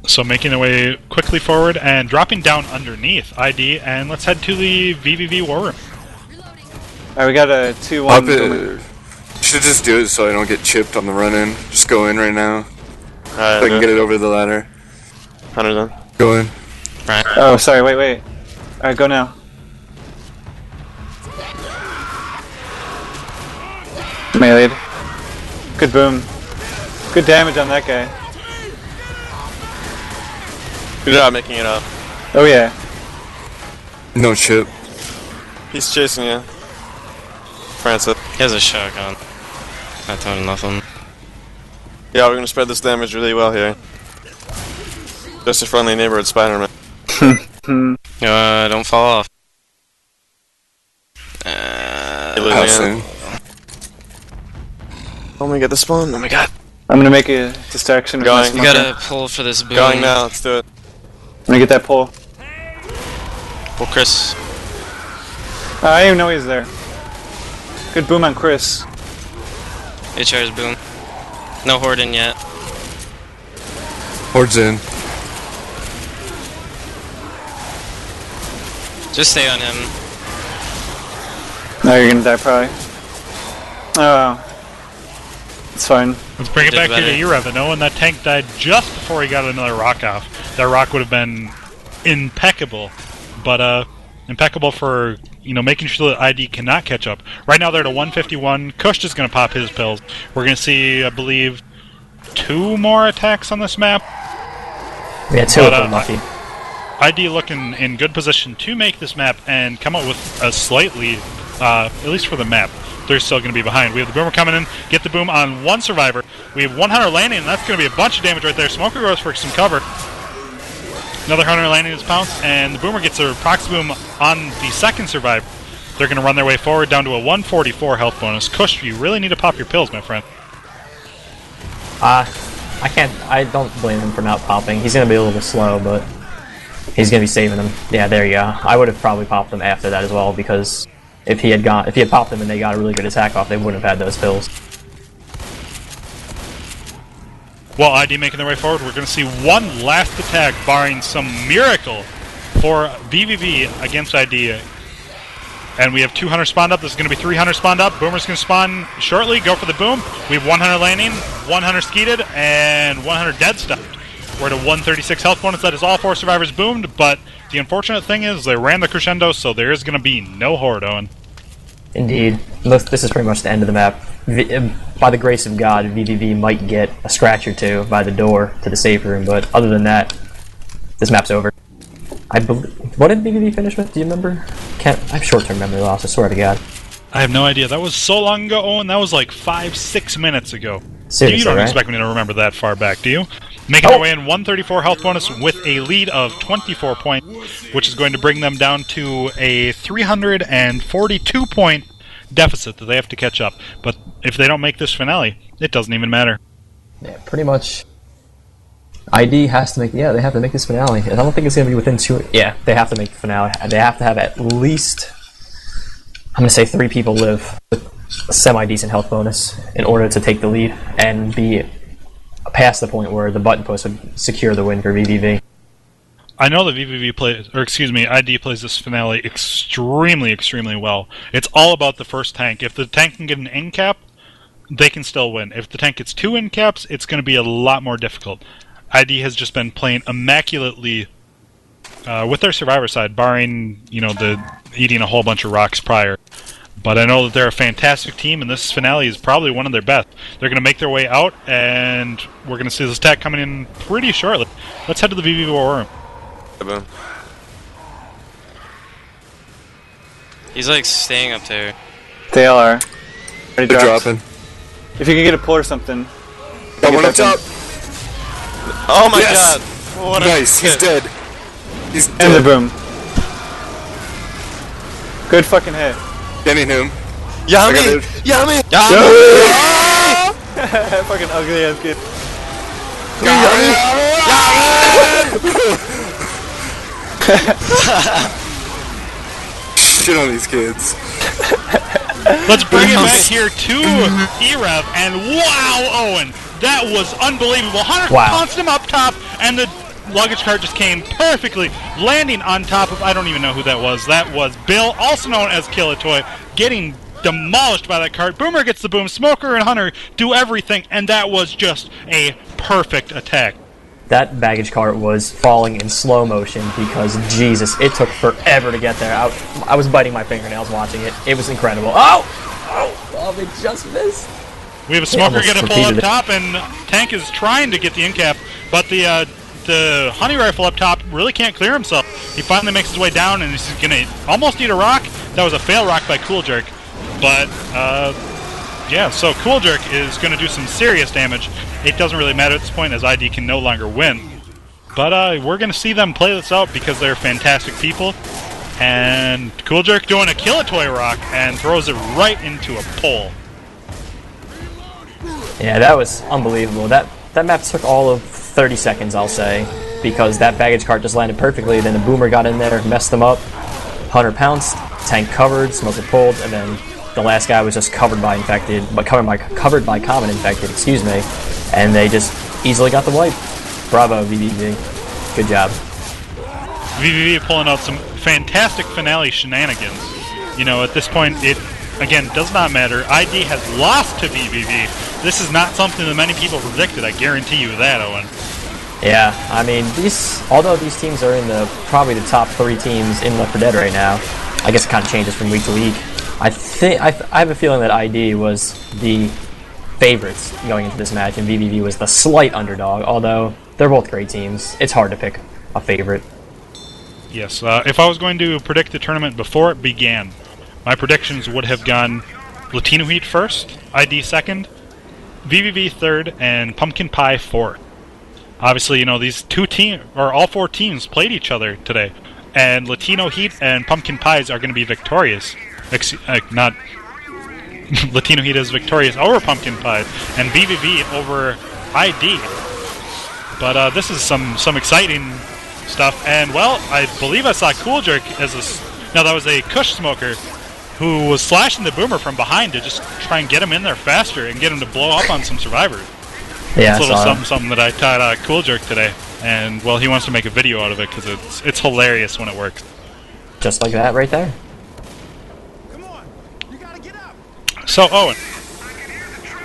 So making their way quickly forward and dropping down underneath ID, and let's head to the vVv war room. Alright, we got a 2-1. Should just do it so I don't get chipped on the run-in. Just go in right now. So I can get it over the ladder. 100 then. Go in. Right. Oh, sorry, wait. Alright, go now. Meleeed. Good boom. Good damage on that guy. Good job making it up. Oh yeah. No chip. He's chasing you. Francis. He has a shotgun. Not doing nothing. Yeah, we're gonna spread this damage really well here. Just a friendly neighborhood Spider-Man. Don't fall off. How soon? Oh my god, the spawn! Oh my god! I'm gonna make a distraction. Going. You gotta pull for this boom. Going now, let's do it. I'm gonna get that pull. Pull Chris. I didn't even know he was there. Good boom on Chris. HR's boom. No horde in yet. Horde's in. Just stay on him. No, you're gonna die probably. Oh. It's fine. Let's bring it back better. here to e-rev. And Owen, that tank died just before he got another rock off. That rock would have been impeccable. But, impeccable for, you know, making sure that ID cannot catch up. Right now they're at a 151. Kush is going to pop his pills. We're going to see, I believe, 2 more attacks on this map. We had 2 of them, lucky. ID looking in good position to make this map and come up with a slight lead, at least for the map. They're still going to be behind. We have the boomer coming in, get the boom on 1 survivor. We have 1 hunter landing, and that's going to be a bunch of damage right there. Smoker goes for some cover. Another hunter landing is pounced, and the boomer gets a proxy boom on the 2nd survivor. They're going to run their way forward down to a 144 health bonus. Kush, you really need to pop your pills, my friend. I don't blame him for not popping. He's going to be a little bit slow, but he's going to be saving them. Yeah, there you go. I would have probably popped them after that as well, because if he had popped them and they got a really good attack off, they wouldn't have had those pills. Well, ID making their way forward, we're going to see one last attack, barring some miracle, for vVv against ID. And we have 2 hunters spawned up. This is going to be 3 hunters spawned up. Boomer's going to spawn shortly. Go for the boom. We have 1 hunter landing, 1 hunter skeeted, and 1 hunter dead stuffed. We're at a 136 health bonus. That is all 4 survivors boomed, but the unfortunate thing is they ran the crescendo, so there is going to be no horde, Owen. Indeed. This is pretty much the end of the map. By the grace of God, vVv might get a scratch or 2 by the door to the safe room, but other than that, this map's over. What did vVv finish with? Do you remember? I have short-term memory loss, I swear to God. I have no idea. That was so long ago, Owen. That was like 5-6 minutes ago. Seriously, you don't right? expect me to remember that far back, do you? Making their way in 134 health bonus with a lead of 24 points, which is going to bring them down to a 342 point deficit that they have to catch up. But if they don't make this finale, it doesn't even matter. Yeah, pretty much. ID has to make. Yeah, they have to make this finale. I don't think it's going to be within 2. Yeah, they have to make the finale. They have to have at least, I'm going to say, 3 people live with a semi-decent health bonus in order to take the lead and be past the point where the button push would secure the win for vVv. I know that vVv plays, or excuse me, ID plays this finale extremely, extremely well. It's all about the first tank. If the tank can get an end cap, they can still win. If the tank gets 2 end caps, it's going to be a lot more difficult. ID has just been playing immaculately with their survivor side, barring, you know, the eating a whole bunch of rocks prior. But I know that they're a fantastic team, and this finale is probably one of their best. They're going to make their way out, and we're going to see this attack coming in pretty shortly. Let's head to the vVv war room. Boom. He's like staying up there. They are. They're dropping. If you can get a pull or something. Someone up top. Oh my Yes! god! What a Nice, he's hit. dead. He's And dead. the boom. Good fucking hit. Getting him. Yummy! Yummy! Fucking ugly ass kid. Shit on these kids. Let's bring it back here to e-rev, and wow, Owen! That was unbelievable. Hunter pounced him up top, and the luggage cart just came perfectly, landing on top of, I don't even know who that was. That was Bill, also known as Killatoy, getting demolished by that cart. Boomer gets the boom. Smoker and Hunter do everything, and that was just a perfect attack. That baggage cart was falling in slow motion because, Jesus, it took forever to get there. I was biting my fingernails watching it. It was incredible. Oh, they just missed. We have a Smoker get a pull up top, and Tank is trying to get the end cap, but the honey rifle up top really can't clear himself. He finally makes his way down, and he's going to almost eat a rock. That was a fail rock by Cool Jerk, but Yeah, so Cool Jerk is going to do some serious damage. It doesn't really matter at this point, as ID can no longer win. But we're going to see them play this out because they're fantastic people. And Cool Jerk doing a Kill-A-Toy rock and throws it right into a pole. Yeah, that was unbelievable. That map took all of 30 seconds, I'll say, because that baggage cart just landed perfectly. Then the boomer got in there, messed them up. Hunter pounced, tank covered, smoker pulled, and then the last guy was just covered by infected, but covered by common infected, excuse me, and they just easily got the wipe. Bravo, vVv. Good job. vVv pulling out some fantastic finale shenanigans. You know, at this point, it, again, does not matter. ID has lost to vVv. This is not something that many people predicted, I guarantee you that, Owen. Yeah, I mean, although these teams are in probably the top 3 teams in Left 4 Dead right now, I guess it kind of changes from week to week. I have a feeling that ID was the favorites going into this match, and vVv was the slight underdog, although they're both great teams. It's hard to pick a favorite. Yes, if I was going to predict the tournament before it began, my predictions would have gone Latino Heat first, ID second, vVv third, and Pumpkin Pie fourth. Obviously, you know, these all 4 teams played each other today, and Latino Heat and Pumpkin Pies are going to be victorious. Not Latino Heat is victorious over Pumpkin Pie, and vVv over ID. But this is some exciting stuff, and well, I believe I saw Cool Jerk as now that was a Kush smoker who was slashing the boomer from behind to just try and get him in there faster and get him to blow up on some survivors. Yeah, it's a little something that I taught Cool Jerk today, and well, he wants to make a video out of it because it's hilarious when it works. Just like that, right there. So Owen,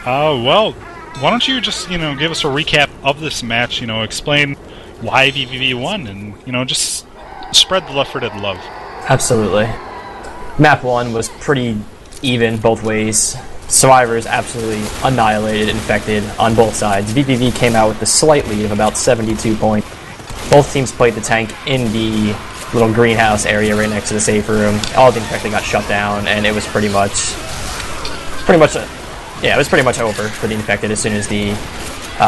well, why don't you just give us a recap of this match? Explain why vVv won, and just spread the Left 4 Dead love. Absolutely. Map 1 was pretty even both ways. Survivors absolutely annihilated infected on both sides. vVv came out with a slight lead of about 72 points. Both teams played the tank in the little greenhouse area right next to the safe room. All the infected got shut down, and it was pretty much over for the infected as soon as the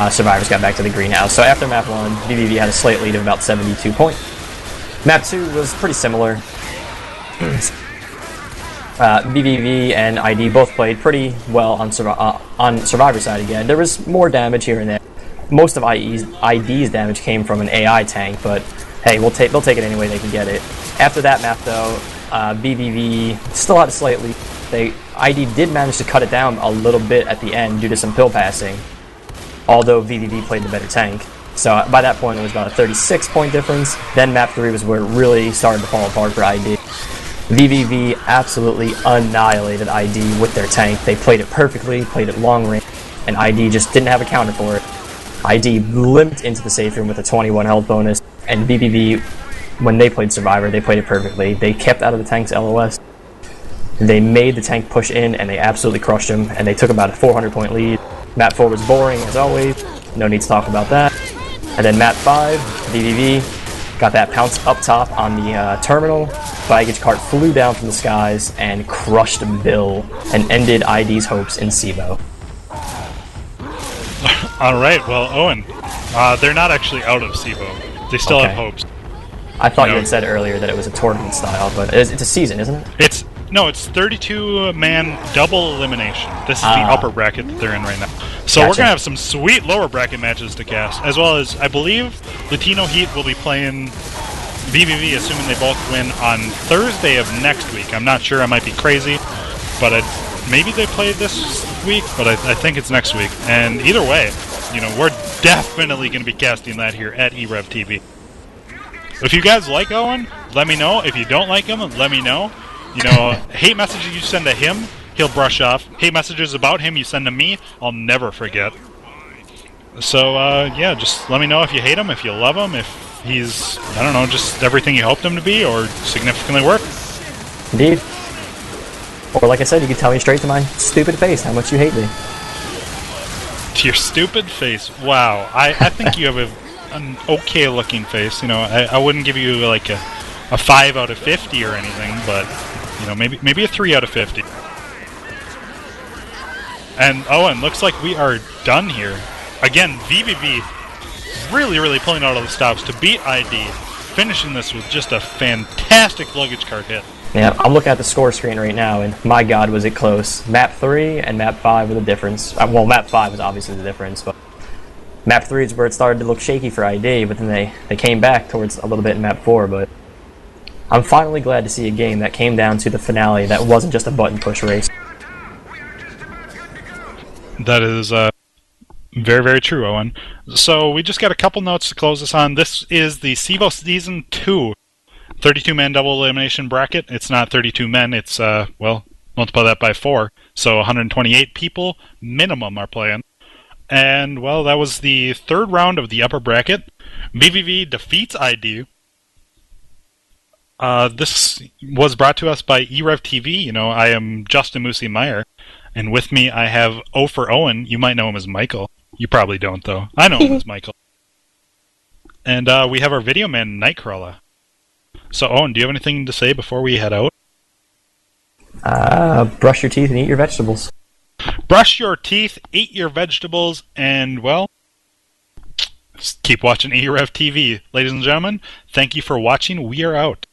survivors got back to the greenhouse. So after map 1, vVv had a slight lead of about 72 points. Map 2 was pretty similar. vVv and ID both played pretty well on survivor side again. There was more damage here and there. Most of ID's damage came from an AI tank, but hey, they'll take it any way they can get it. After that map though, vVv still had a slight lead. ID did manage to cut it down a little bit at the end due to some pill passing, although vVv played the better tank. So by that point it was about a 36-point difference. Then map 3 was where it really started to fall apart for ID. vVv absolutely annihilated ID with their tank. They played it perfectly, played it long range, and ID just didn't have a counter for it. ID limped into the safe room with a 21 health bonus, and vVv, when they played Survivor, they played it perfectly. They kept out of the tank's LOS. They made the tank push in, and they absolutely crushed him, and they took about a 400-point lead. Map 4 was boring, as always. No need to talk about that. And then map 5, vVv got that pounce up top on the terminal. Baggage cart flew down from the skies and crushed Bill and ended ID's hopes in CEVO. Alright, well, Owen, they're not actually out of CEVO. They still have hopes. I thought you had said earlier that it was a tournament style, but it's a season, isn't it? It's 32-man double elimination. This is the upper bracket that they're in right now. So we're going to have some sweet lower bracket matches to cast, as well as, I believe, Latino Heat will be playing vVv, assuming they both win, on Thursday of next week. I'm not sure, I might be crazy, but maybe they play this week, but I think it's next week. And either way, we're definitely going to be casting that here at e-rev TV. If you guys like Owen, let me know. If you don't like him, let me know. Hate messages you send to him, he'll brush off. Hate messages about him you send to me, I'll never forget. So, yeah, just let me know if you hate him, if you love him, if he's, I don't know, just everything you hoped him to be, or significantly worse. Indeed. Or like I said, you can tell me straight to my stupid face how much you hate me. To your stupid face? Wow. I think you have an okay-looking face. I wouldn't give you, like, a 5 out of 50 or anything, but maybe a 3 out of 50. And Owen, looks like we are done here. Again, vVv really pulling out all the stops to beat ID, finishing this with just a fantastic luggage cart hit. Yeah, I'm looking at the score screen right now, and my god, was it close. Map 3 and Map 5 were the difference. Well, Map 5 was obviously the difference, but Map 3 is where it started to look shaky for ID, but then they came back towards a little bit in Map 4, but I'm finally glad to see a game that came down to the finale that wasn't just a button push race. That is very true, Owen. So we just got a couple notes to close this on. This is the CEVO Season 2 32-man double elimination bracket. It's not 32 men, it's, well, multiply that by 4. So 128 people minimum are playing. And, well, that was the third round of the upper bracket. vVv defeats ID. This was brought to us by e-rev TV. You know, I am Justin Moosey Meyer. And with me I have O for Owen. You might know him as Michael. You probably don't, though. I know him as Michael. And we have our video man, Nightcrawla. So, Owen, do you have anything to say before we head out? Brush your teeth and eat your vegetables. Brush your teeth, eat your vegetables, and, well, keep watching e-rev TV. Ladies and gentlemen, thank you for watching. We are out.